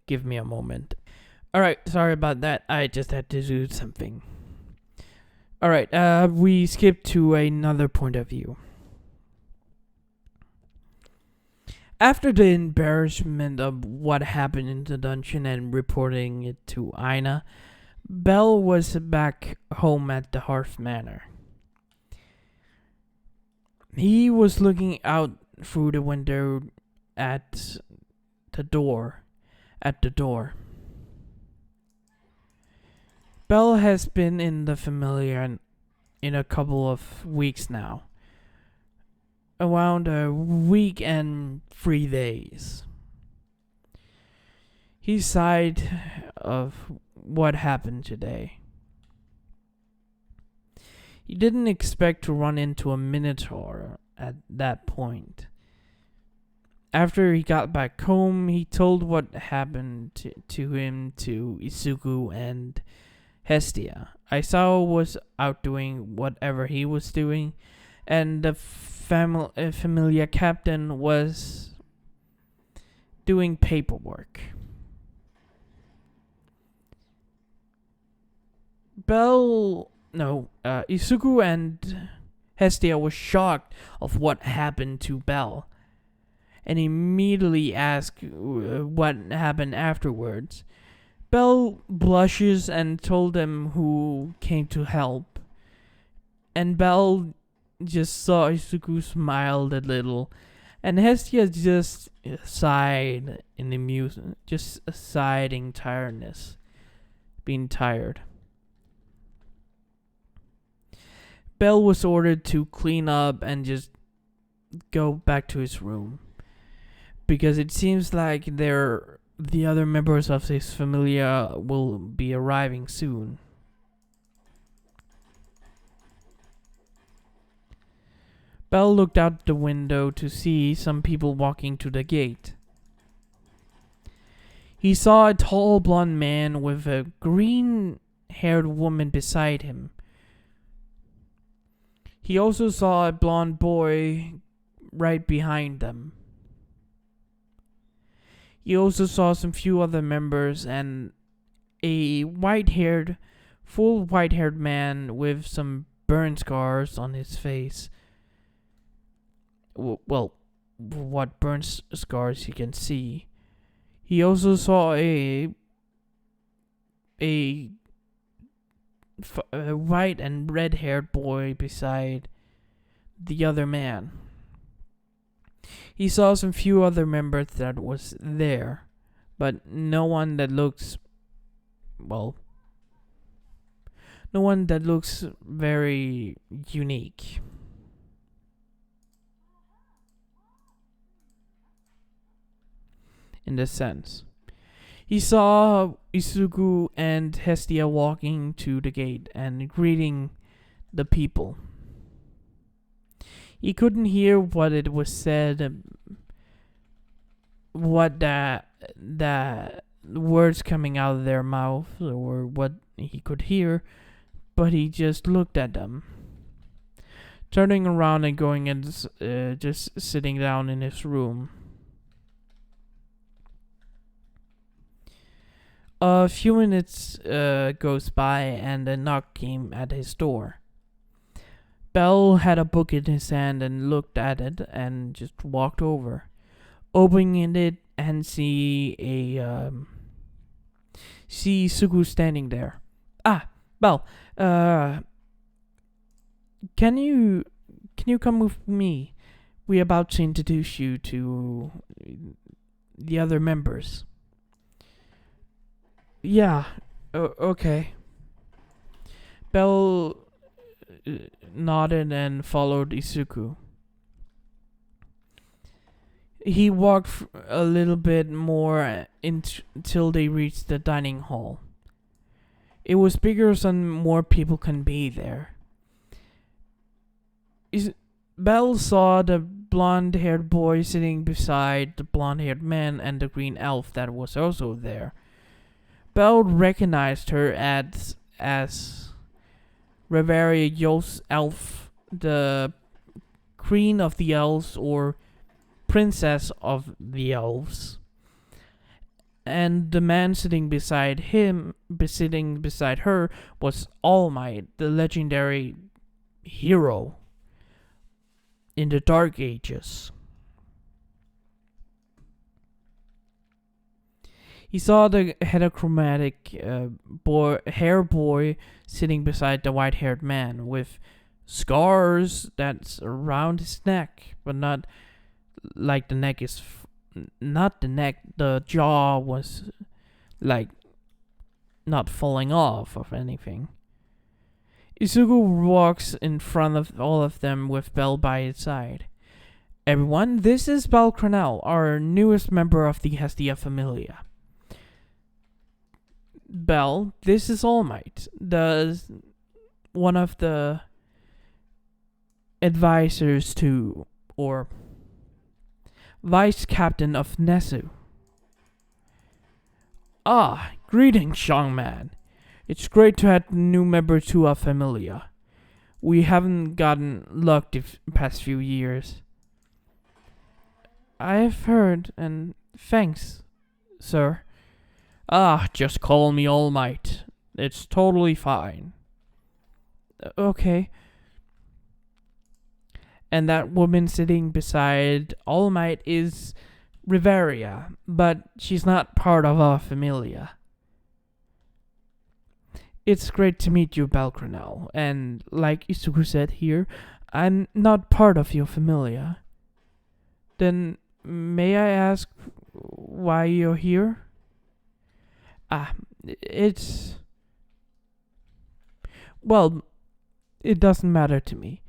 Give me a moment. Alright, sorry about that. I just had to do something. Alright, we skip to another point of view. After the embarrassment of what happened in the dungeon and reporting it to Aina, Belle was back home at the Hearth Manor. He was looking out through the window at the door. Belle has been in the familiar in a couple of weeks now. Around a week and 3 days. He sighed of what happened today. He didn't expect to run into a Minotaur at that point. After he got back home, he told what happened to him to Isuku and Hestia. Aisawa was out doing whatever he was doing, and the familia captain was doing paperwork. Isuku and Hestia was shocked of what happened to Belle, and immediately asked what happened afterwards. Belle blushes and told them who came to help, and Belle just saw Isuku smiled a little, and Hestia just sighed in amusement, just sighed in tiredness, being tired. Belle was ordered to clean up and just go back to his room. because it seems like the other members of this familia will be arriving soon. Bell looked out the window to see some people walking to the gate. He saw a tall blonde man with a green-haired woman beside him. He also saw a blonde boy right behind them. He also saw some few other members and a full white-haired man with some burn scars on his face. Well, what burn scars you can see. He also saw a white and red-haired boy beside the other man. He saw some few other members that was there, but no one that looks very unique. In this sense. He saw Isugu and Hestia walking to the gate and greeting the people. He couldn't hear what it was said, what the words coming out of their mouth, or what he could hear, but he just looked at them. Turning around and going and just sitting down in his room. A few minutes goes by and a knock came at his door. Bell had a book in his hand and looked at it and just walked over, opening it and see Sugu standing there. Ah, Bell, can you come with me? We're about to introduce you to the other members. Yeah, okay. Bell nodded and followed Isuku. He walked a little bit more until they reached the dining hall. It was bigger so more people can be there. Bell saw the blonde-haired boy sitting beside the blonde-haired man and the green elf that was also there. Bell recognized her as Reveria Yos elf, the queen of the elves or princess of the elves. And the man sitting beside her, was All Might, the legendary hero in the Dark Ages. He saw the heterochromatic hair boy sitting beside the white-haired man with scars that's around his neck, but not like the neck is not the neck. The jaw was like not falling off of anything. Isugu walks in front of all of them with Bell by his side. Everyone, this is Bell Cronell, our newest member of the Hestia Familia. Bell, this is All Might, one of the advisors to, or vice captain of Nesu. Ah, greetings, young man. It's great to add new members to our familia. We haven't gotten luck the past few years. I've heard, and thanks, sir. Ah, just call me All Might. It's totally fine. Okay. And that woman sitting beside All Might is Reveria, but she's not part of our familia. It's great to meet you, Balcronel, and like Isuku said here, I'm not part of your familia. Then, may I ask why you're here? Well, it doesn't matter to me.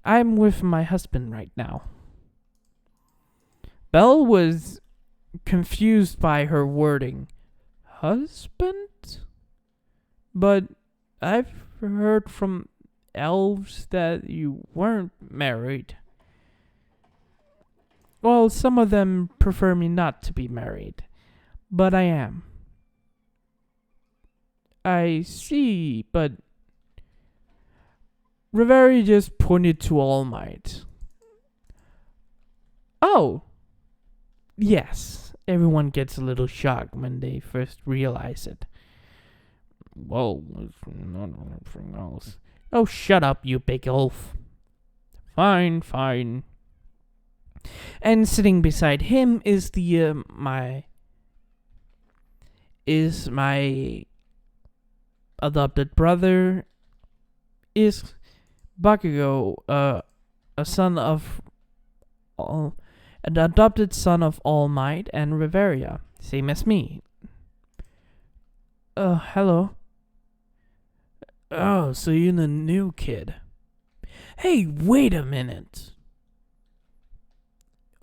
I'm with my husband right now. Belle was confused by her wording. Husband? But I've heard from elves that you weren't married. Well, some of them prefer me not to be married, but I am. I see, but Riveri just pointed to All Might. Oh, yes. Everyone gets a little shocked when they first realize it. Whoa, it's not anything else. Oh, shut up, you big elf. Fine, fine. And sitting beside him is my adopted brother, is Bakugo, a son of an adopted son of All Might and Riveria, same as me. Hello. Oh, so you're the new kid. Hey, wait a minute.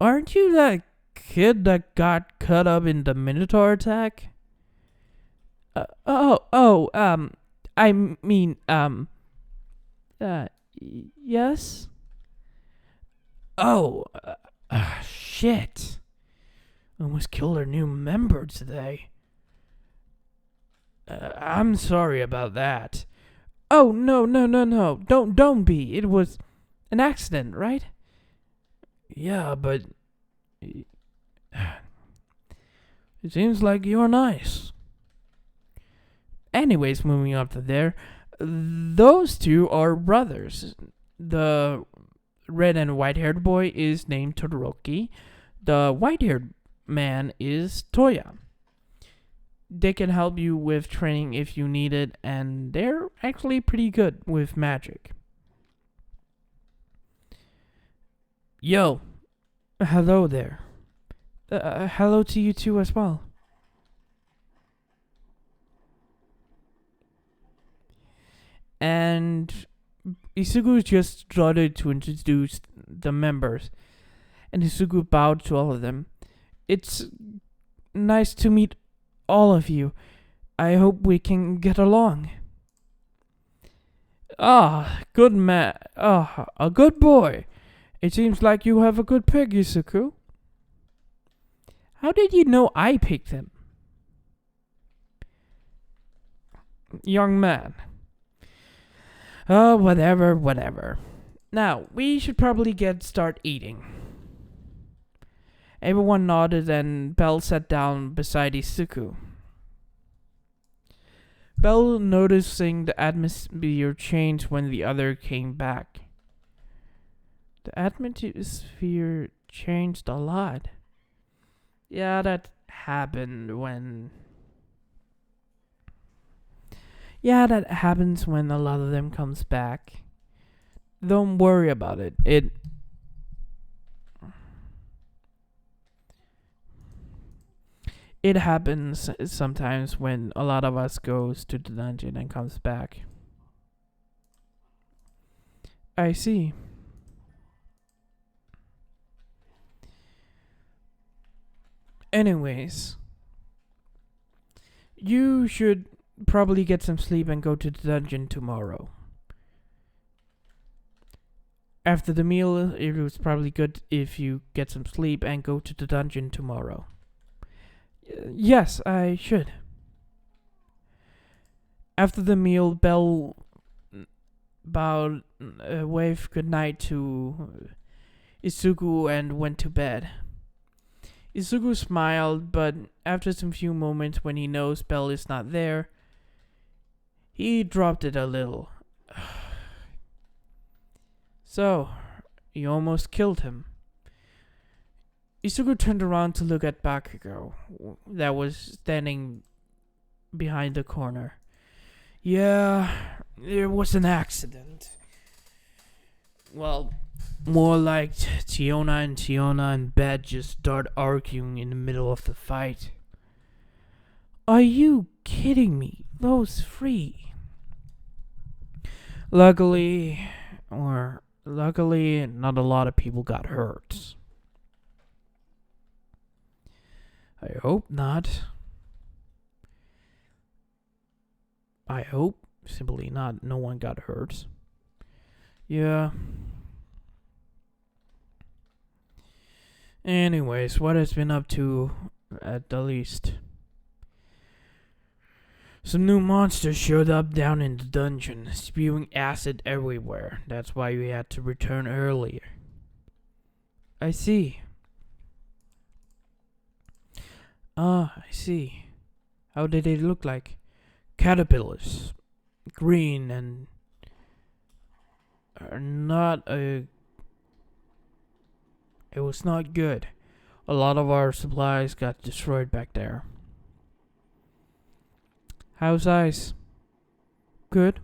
Aren't you that kid that got cut up in the Minotaur attack? I mean, yes? Oh, shit. Almost killed our new member today. I'm sorry about that. Oh, no. Don't be. It was an accident, right? Yeah, but it seems like you're nice. Anyways, moving up to there, those two are brothers. The red and white-haired boy is named Todoroki. The white-haired man is Toya. They can help you with training if you need it, and they're actually pretty good with magic. Yo, hello there. Hello to you too as well. And Isugu just started to introduce the members, and Isugu bowed to all of them. It's nice to meet all of you. I hope we can get along. Good man. A good boy. It seems like you have a good pick, Isugu. How did you know I picked him? Young man. Oh, whatever. Now, we should probably start eating. Everyone nodded and Belle sat down beside Isugu. Belle noticing the atmosphere change when the other came back. The atmosphere changed a lot. Yeah, that happened when... Yeah, that happens when a lot of them comes back. Don't worry about it. It happens sometimes when a lot of us goes to the dungeon and comes back. I see. Anyways, you should probably get some sleep and go to the dungeon tomorrow. After the meal, it was probably good if you get some sleep and go to the dungeon tomorrow. Yes, I should. After the meal, Belle bowed, waved goodnight to Isugu and went to bed. Isugu smiled, but after some few moments when he knows Belle is not there, he dropped it a little. So, you almost killed him. Isugu turned around to look at Bakugo, that was standing behind the corner. Yeah, it was an accident. Well, more like Tiona and Bed just start arguing in the middle of the fight. Are you kidding me? Those three. Luckily, not a lot of people got hurt. I hope not. I hope simply not. No one got hurt. Yeah. Anyways, what has been up to at the least? Some new monsters showed up down in the dungeon, spewing acid everywhere. That's why we had to return earlier. I see. Ah, I see. How did they look like? Caterpillars. Green and not a... It was not good. A lot of our supplies got destroyed back there. How's Ice? Good.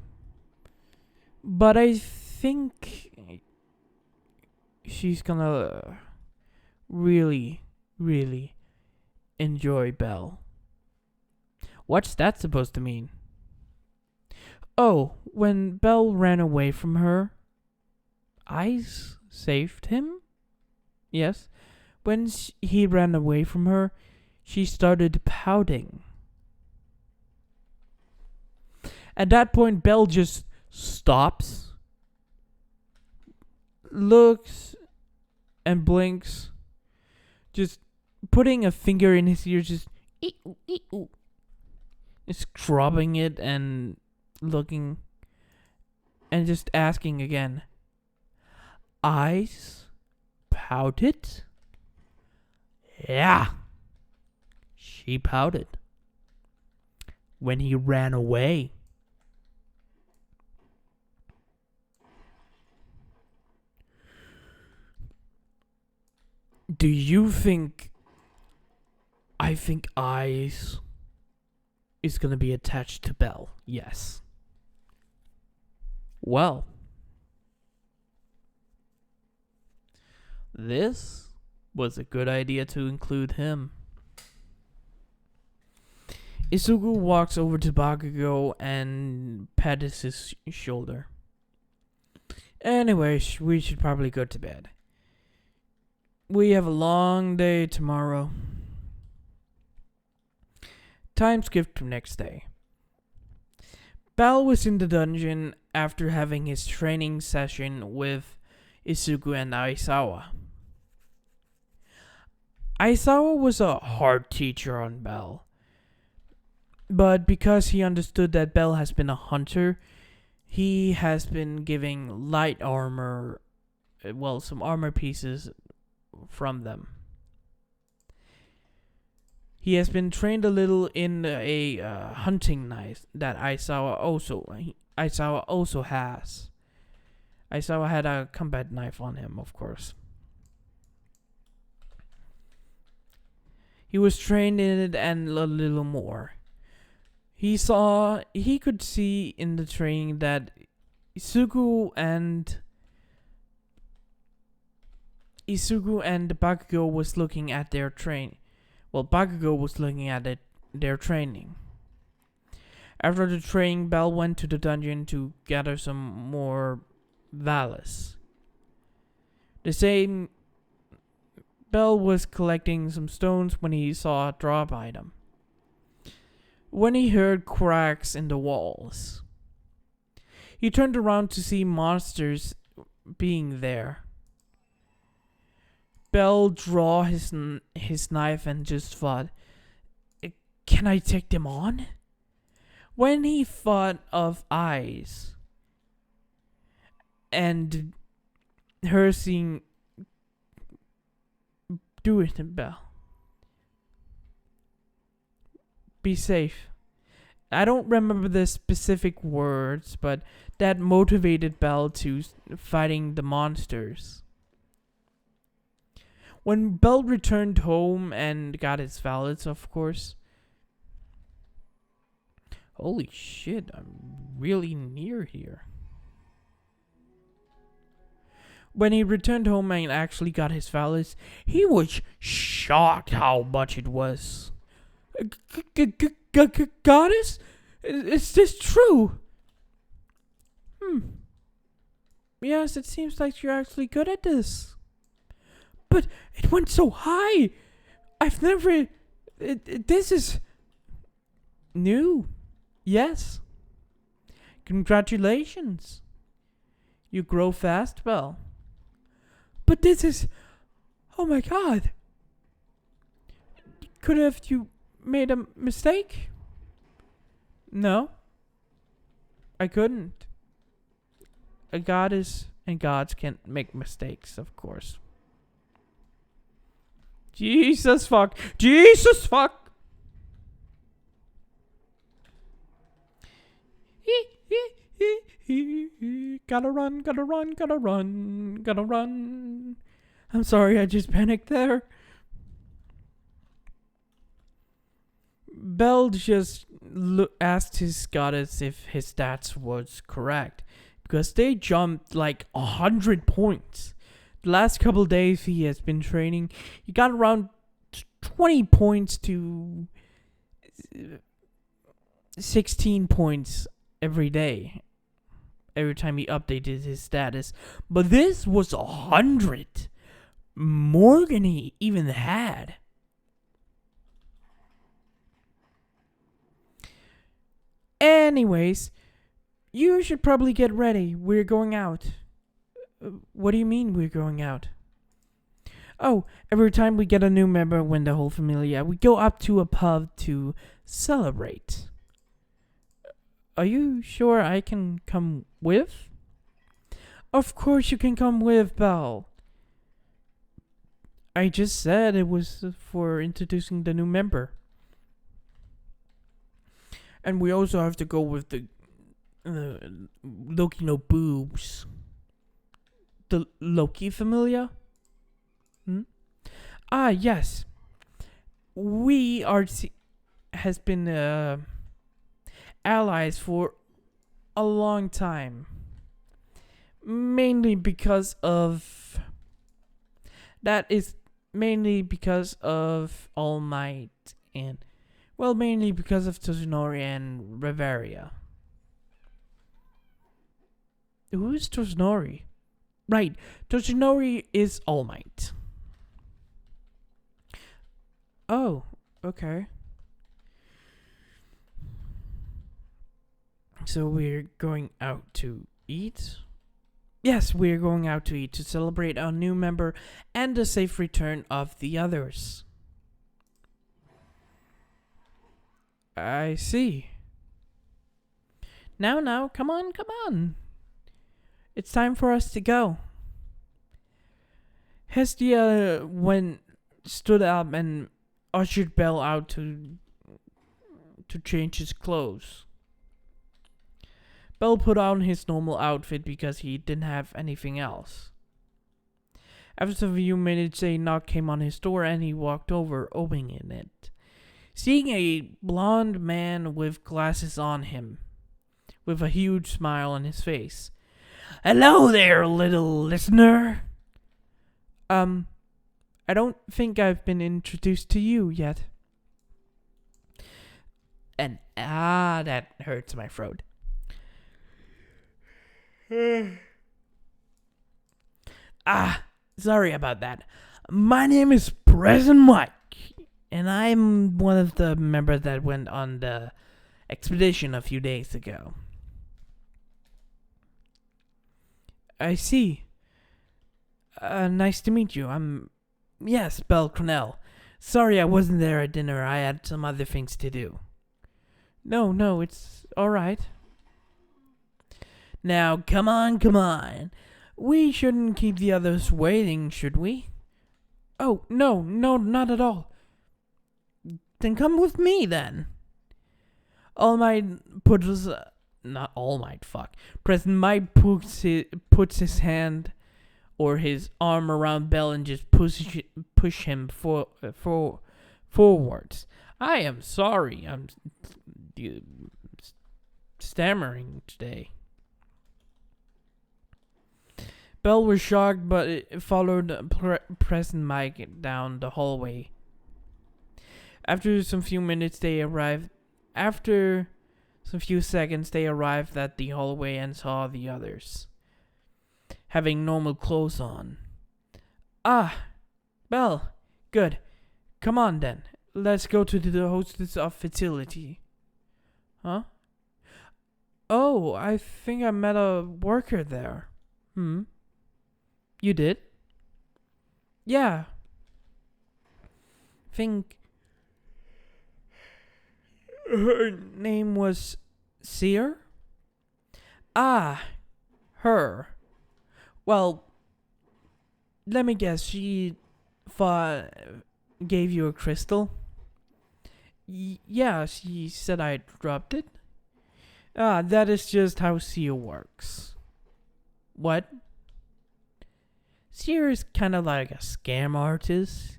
But I think she's gonna really, really enjoy Belle. What's that supposed to mean? Oh, when Belle ran away from her, Ice saved him? Yes. When he ran away from her, she started pouting. At that point, Belle just stops, looks, and blinks, just putting a finger in his ear, just ee-oo. Just scrubbing it and looking, and just asking again. Eyes pouted? Yeah. She pouted. When he ran away. Do you think... I think Eyes is gonna be attached to Belle? Yes. Well. This was a good idea to include him. Isugu walks over to Bakugo and pats his shoulder. Anyway, we should probably go to bed. We have a long day tomorrow. Time skipped to next day. Belle was in the dungeon after having his training session with Isugu and Aizawa. Aizawa was a hard teacher on Belle. But because he understood that Belle has been a hunter, he has been giving light armor, some armor pieces from them. He has been trained a little in a hunting knife that Aizawa also has. Aizawa had a combat knife on him, of course. He was trained in it and a little more. He could see in the training that Isugu and Bakugo was looking at their Bakugo was looking at their training. After the training, Belle went to the dungeon to gather some more Valis. The same Belle was collecting some stones when he saw a drop item. When he heard cracks in the walls, he turned around to see monsters being there. Belle draw his knife and just thought, can I take them on? When he thought of Eyes and her seeing, do it, Belle. Be safe. I don't remember the specific words, but that motivated Belle to fighting the monsters. When Belle returned home and got his valets, of course. Holy shit, I'm really near here. When he returned home and actually got his valets, he was shocked how much it was. Goddess? Is this true? Yes, it seems like you're actually good at this. But it went so high. I've never This is new. Yes. Congratulations. You grow fast, Belle. But this is... Oh my god. Could have you made a mistake? No. I couldn't. A goddess and gods can't make mistakes, of course. Jesus fuck. Jesus fuck. Gotta run, gotta run, gotta run, gotta run. I'm sorry, I just panicked there. Bell just asked his goddess if his stats was correct, because they jumped like 100 points. The last couple days he has been training, he got around 20 points to 16 points every day. Every time he updated his status. But this was 100. More than he even had. Anyways, you should probably get ready. We're going out. What do you mean we're going out? Oh, every time we get a new member when the whole familia, we go up to a pub to celebrate. Are you sure I can come with? Of course you can come with, Belle. I just said it was for introducing the new member. And we also have to go with the Loki no boobs. The Loki familia? Ah, yes. We has been allies for a long time. Mainly because of All Might and mainly because of Tsunori and Reveria. Who is Tsunori? Right, Tsunori is All Might. Oh, okay. So we're going out to eat? Yes, we're going out to eat to celebrate our new member and the safe return of the others. I see. Now, come on. It's time for us to go. Hestia stood up and ushered Belle out to change his clothes. Belle put on his normal outfit because he didn't have anything else. After a few minutes, a knock came on his door and he walked over, opening it. Seeing a blonde man with glasses on him, with a huge smile on his face. Hello there, little listener. I don't think I've been introduced to you yet. And that hurts my throat. Sorry about that. My name is President Mike, and I'm one of the members that went on the expedition a few days ago. I see. Nice to meet you. Yes, Belle Cornell. Sorry I wasn't there at dinner. I had some other things to do. No, it's alright. Now, come on. We shouldn't keep the others waiting, should we? Oh, no, not at all. Then come with me, then. President Mike puts his hand or his arm around Belle and just push him forwards. I am sorry. I'm stammering today. Belle was shocked, but it followed President Mike down the hallway. After some few seconds, they arrived at the hallway and saw the others, having normal clothes on. Ah, Belle, good. Come on then, let's go to the hostess of fertility. Huh? Oh, I think I met a worker there. You did? Yeah. Think her name was Seer? Ah, her. Well, let me guess, she gave you a crystal? Yeah, she said I dropped it. Ah, that is just how Seer works. What? Seer is kind of like a scam artist.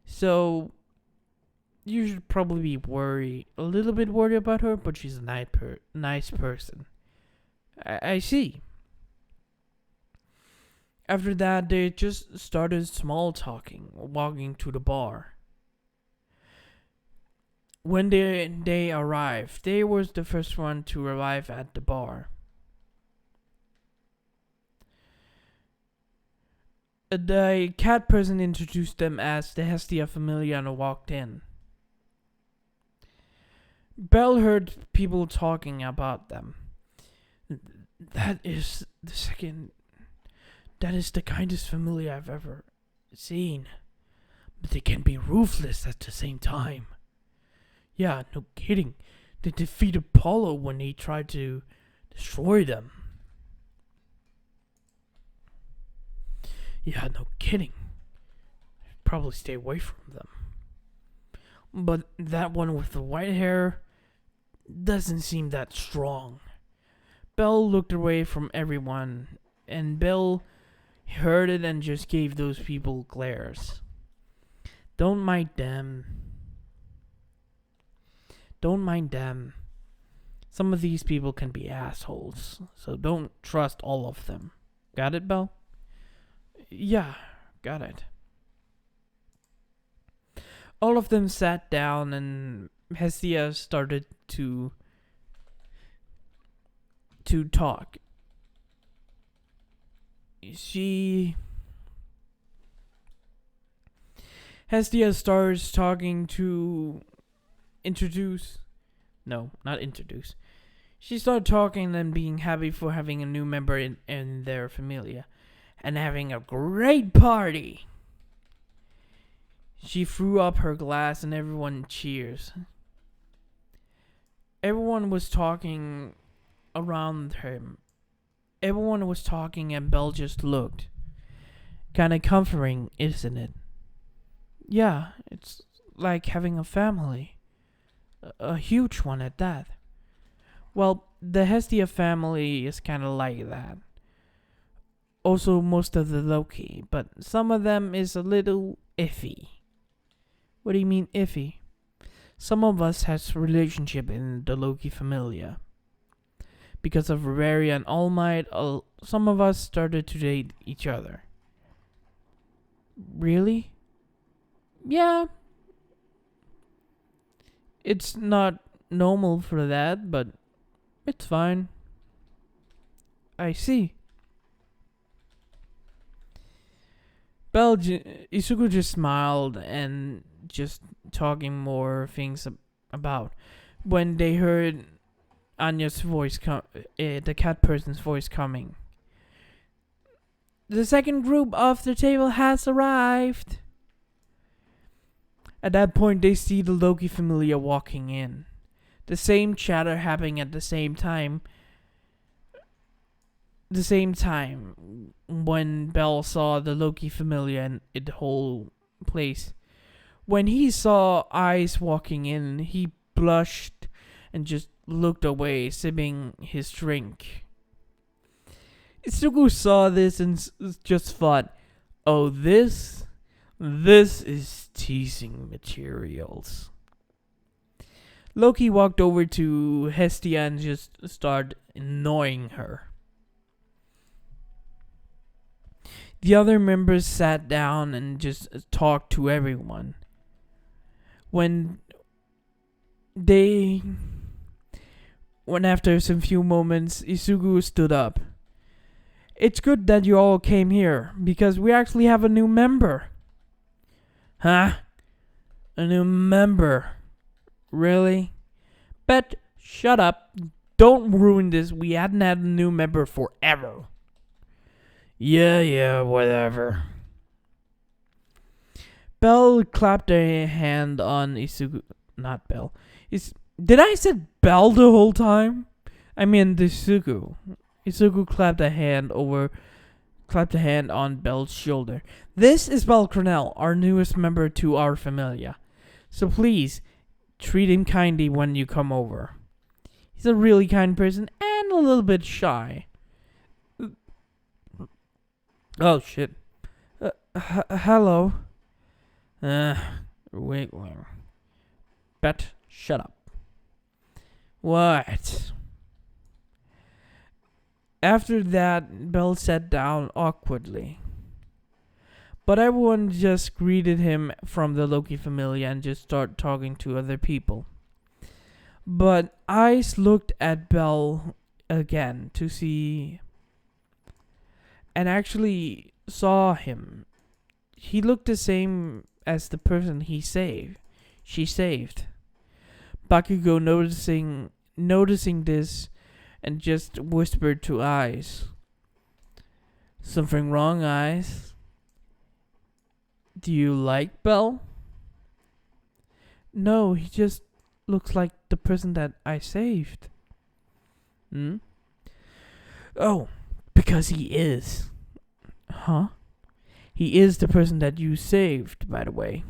So, you should probably be a little bit worried about her, but she's a nice person. I see. After that, they just started small talking, walking to the bar. When they arrived, they was the first one to arrive at the bar. The cat person introduced them as the Hestia Familia and walked in. Belle heard people talking about them. That is the kindest familia I've ever seen. But they can be ruthless at the same time. Yeah, no kidding. They defeated Apollo when he tried to destroy them. Yeah, no kidding. Probably stay away from them. But that one with the white hair doesn't seem that strong. Belle looked away from everyone, and Belle heard it and just gave those people glares. Don't mind them. Don't mind them. Some of these people can be assholes, so don't trust all of them. Got it, Belle? Yeah, got it. All of them sat down and Hestia started to talk. Hestia starts talking to She started talking and being happy for having a new member in their familia and having a great party. She threw up her glass and everyone cheers. Everyone was talking around him. Everyone was talking and Belle just looked. Kinda comforting, isn't it? Yeah, it's like having a family. A huge one at that. Well, the Hestia family is kinda like that. Also most of the Loki, but some of them is a little iffy. What do you mean iffy? Some of us has relationship in the Loki familia. Because of Ravaria and All Might, some of us started to date each other. Really? Yeah. It's not normal for that, but it's fine. I see. Isuku just smiled and just talking more things about when they heard Anya's voice the cat person's voice coming. The second group off the table has arrived. At that point, they see the Loki familia walking in. The same chatter happening at the same time. When Belle saw the Loki familia and the whole place. When he saw Ice walking in, he blushed and just looked away, sipping his drink. Isuku saw this and just thought, oh, this is teasing materials. Loki walked over to Hestia and just started annoying her. The other members sat down and just talked to everyone. When after some few moments, Isugu stood up. It's good that you all came here, because we actually have a new member. Huh? A new member. Really? Bet, shut up. Don't ruin this. We hadn't had a new member forever. Yeah, whatever. Belle clapped a hand on Isugu. Not Belle. Did I said Belle the whole time? I mean Isugu. Isugu clapped a hand on Belle's shoulder. This is Belle Cornell, our newest member to our familia. So please, treat him kindly when you come over. He's a really kind person and a little bit shy. Oh, shit. Hello. Wiggling. Bet, shut up. What? After that, Belle sat down awkwardly. But everyone just greeted him from the Loki familia and just started talking to other people. But eyes looked at Belle again to see and actually saw him. He looked the same as the person she saved. Bakugo noticing this and just whispered to Eyes. Something wrong, Eyes? Do you like Belle? No, he just looks like the person that I saved. Oh, because he is. Huh? He is the person that you saved, by the way.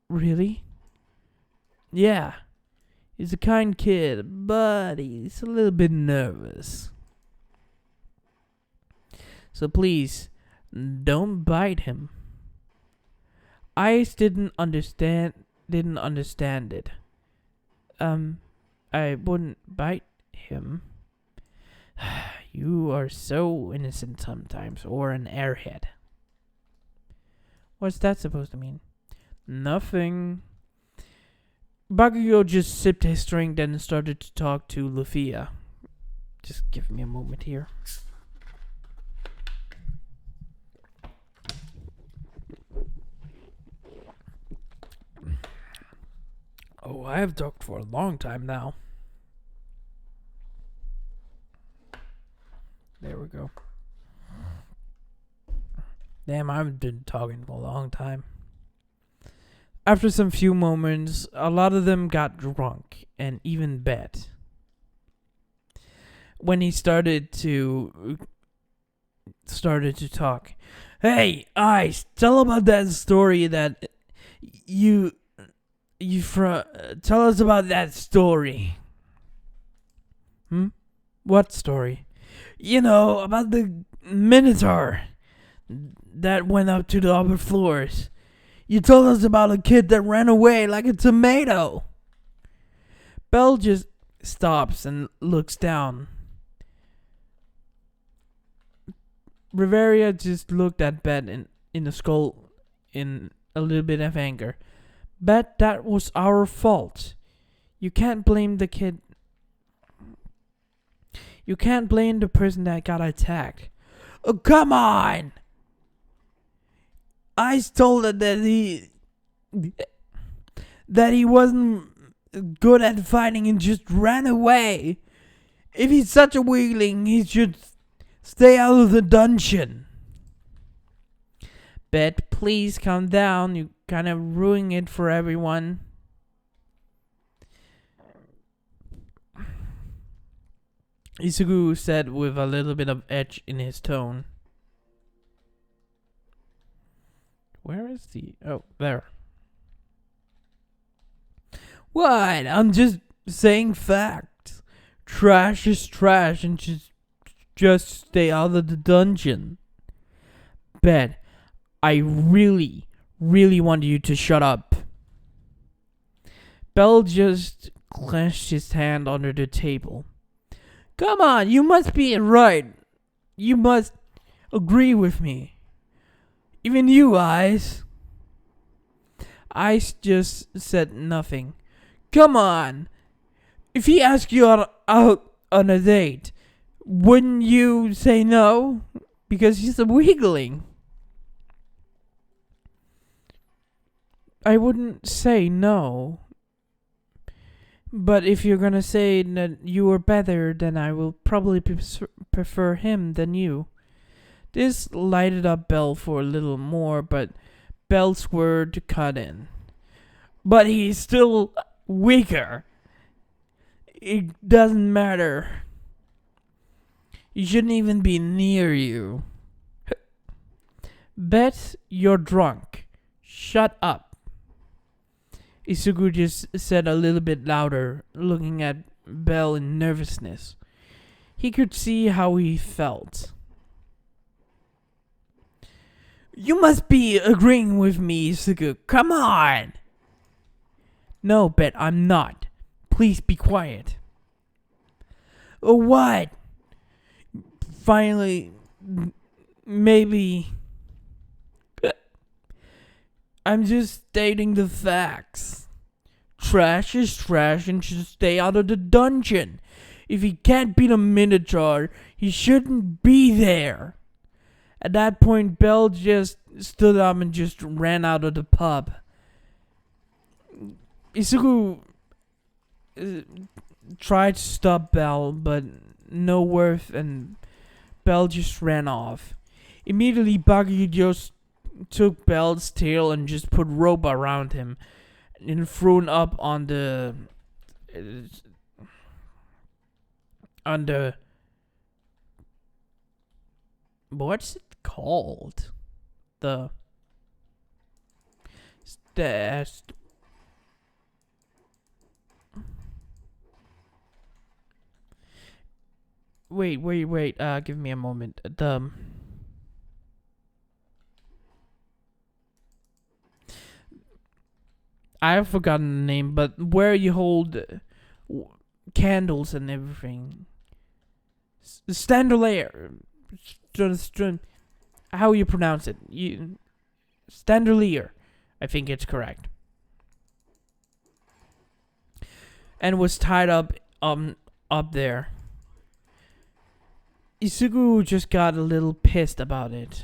Really? Yeah. He's a kind kid, but he's a little bit nervous. So please, don't bite him. Ice didn't understand it. I wouldn't bite him. You are so innocent sometimes, or an airhead. What's that supposed to mean? Nothing. Bakugo just sipped his drink and started to talk to Lufia. Just give me a moment here. Oh, I have talked for a long time now. There we go. Damn, I've been talking for a long time. After some few moments, a lot of them got drunk and even bet. When he started to talk, hey, Ice, tell about that story that tell us about that story. What story? You know, about the Minotaur that went up to the upper floors. You told us about a kid that ran away like a tomato. Belle just stops and looks down. Riveria just looked at Bet in the skull in a little bit of anger. Bet, that was our fault. You can't blame the kid. You can't blame the person that got attacked. Oh, come on! I told her that he wasn't good at fighting and just ran away. If he's such a weakling, he should stay out of the dungeon. Bet, please calm down. You kind of ruining it for everyone. Isugu said with a little bit of edge in his tone. Where is the... Oh, there. What? I'm just saying facts. Trash is trash and just stay out of the dungeon. Bet, I really, really want you to shut up. Belle just clenched his hand under the table. Come on, you must be right. You must agree with me. Even you, Ice. Ice just said nothing. Come on. If he asked you out on a date, wouldn't you say no? Because he's a weakling. I wouldn't say no. But if you're gonna say that you are better, then I will probably prefer him than you. This lighted up Bell for a little more, but Bell's word cut in. But he's still weaker. It doesn't matter. He shouldn't even be near you. Bet you're drunk. Shut up. Isugu just said a little bit louder, looking at Bell in nervousness. He could see how he felt. You must be agreeing with me, Isugu. Come on! No, Bet, I'm not. Please be quiet. Oh, what? Finally, maybe. I'm just stating the facts. Trash is trash and should stay out of the dungeon. If he can't beat a Minotaur, he shouldn't be there. At that point, Bell just stood up and just ran out of the pub. Isugu tried to stop Bell, but no worth, and Bell just ran off. Immediately, Buggy just took Bell's tail and just put rope around him and threw him up on the what's it called? The wait. Give me a moment. I've forgotten the name, but where you hold candles and everything. Standelier. How you pronounce it? Standelier. I think it's correct. And was tied up there. Isugu just got a little pissed about it.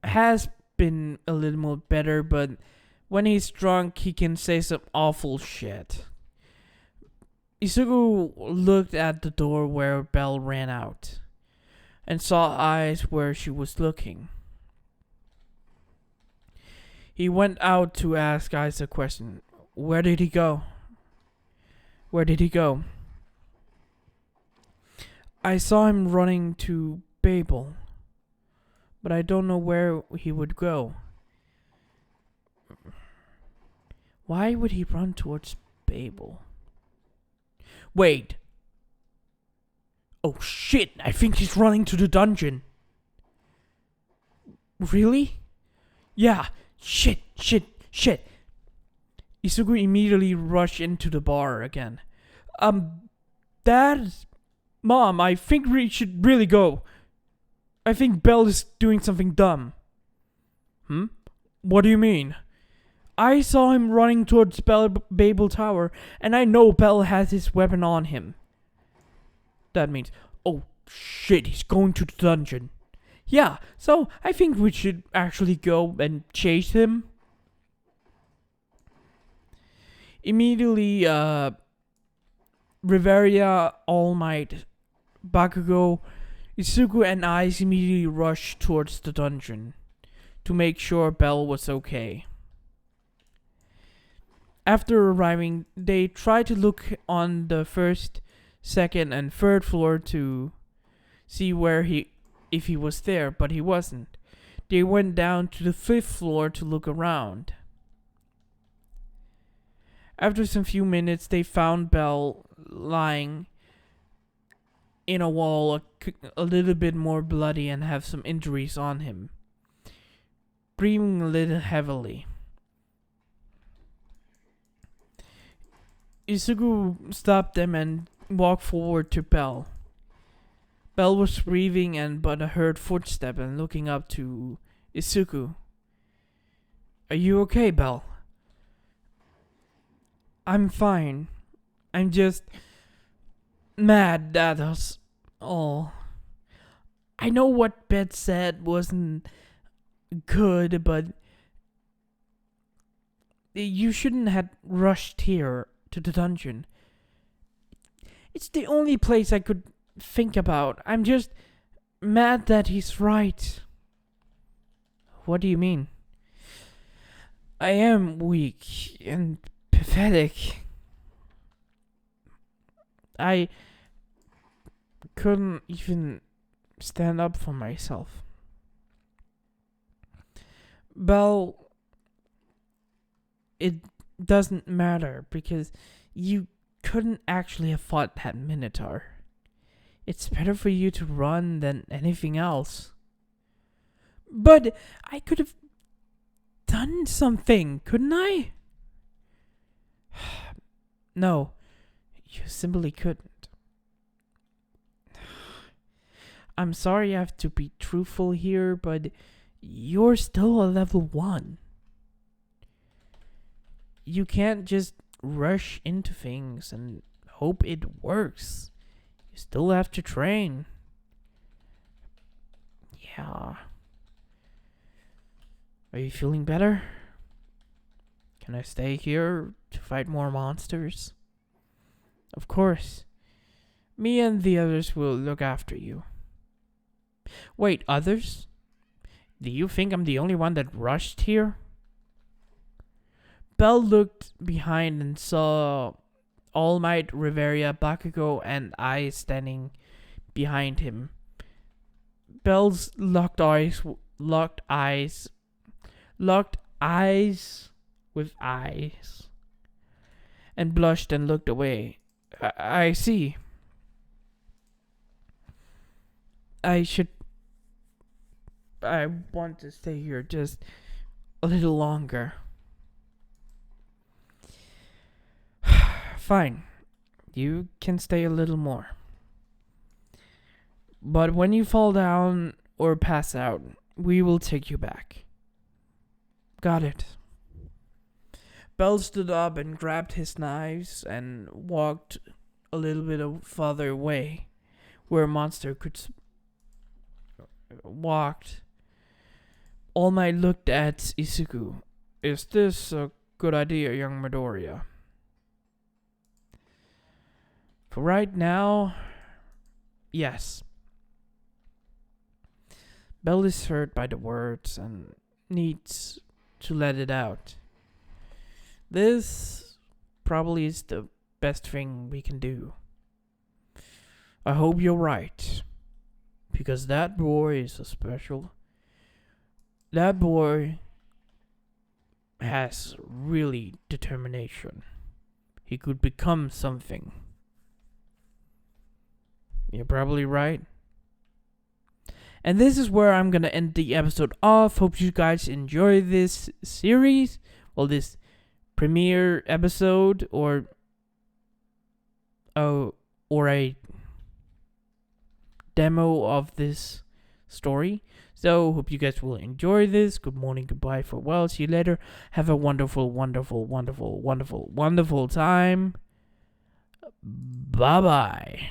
Has been a little more better, but when he's drunk, he can say some awful shit. Isugu looked at the door where Belle ran out and saw eyes where she was looking. He went out to ask Ice a question. Where did he go? Where did he go? I saw him running to Babel, but I don't know where he would go. Why would he run towards Babel? Wait. Oh shit, I think he's running to the dungeon. Really? Yeah, shit. Isugu immediately rushed into the bar again. Dad? Mom, I think we should really go. I think Belle is doing something dumb. What do you mean? I saw him running towards Babel Tower, and I know Belle has his weapon on him. That means, oh shit, he's going to the dungeon. Yeah, so I think we should actually go and chase him. Immediately, Riveria, All Might, Bakugo, Isugu, and Ice immediately rushed towards the dungeon to make sure Belle was okay. After arriving, they tried to look on the first, second, and third floor to see if he was there, but he wasn't. They went down to the 5th floor to look around. After some few minutes, they found Belle lying in a wall, a little bit more bloody, and have some injuries on him, breathing a little heavily. Isugu stopped them and walked forward to Belle. Belle was breathing but heard footsteps and looking up to Isugu. Are you okay, Belle? I'm fine. I'm just mad, that was all. I know what Bet said wasn't good, but You shouldn't have rushed here to the dungeon. It's the only place I could think about. I'm just mad that he's right. What do you mean? I am weak and pathetic. I couldn't even stand up for myself. Well, it doesn't matter because you couldn't actually have fought that Minotaur. It's better for you to run than anything else. But I could have done something, couldn't I? No, you simply couldn't. I'm sorry I have to be truthful here, but you're still a level 1. You can't just rush into things and hope it works. You still have to train. Yeah. Are you feeling better? Can I stay here to fight more monsters? Of course. Me and the others will look after you. Wait, others? Do you think I'm the only one that rushed here? Bell looked behind and saw All Might, Riveria, Bakugo, and I standing behind him. Bell's locked eyes with eyes, and blushed and looked away. I see. I want to stay here just a little longer. Fine. You can stay a little more. But when you fall down or pass out, we will take you back. Got it. Bell stood up and grabbed his knives and walked a little bit farther away, where a monster could walked. All Might looked at Isuku. Is this a good idea, young Midoriya? For right now, yes. Bell is hurt by the words and needs to let it out. This probably is the best thing we can do. I hope you're right. Because that boy is a special. That boy has really determination. He could become something. You're probably right. And this is where I'm gonna end the episode off. Hope you guys enjoy this series. Well, this premiere episode or a demo of this story. So, hope you guys will enjoy this. Good morning, goodbye, farewell, see you later. Have a wonderful, wonderful, wonderful, wonderful, wonderful time. Bye-bye.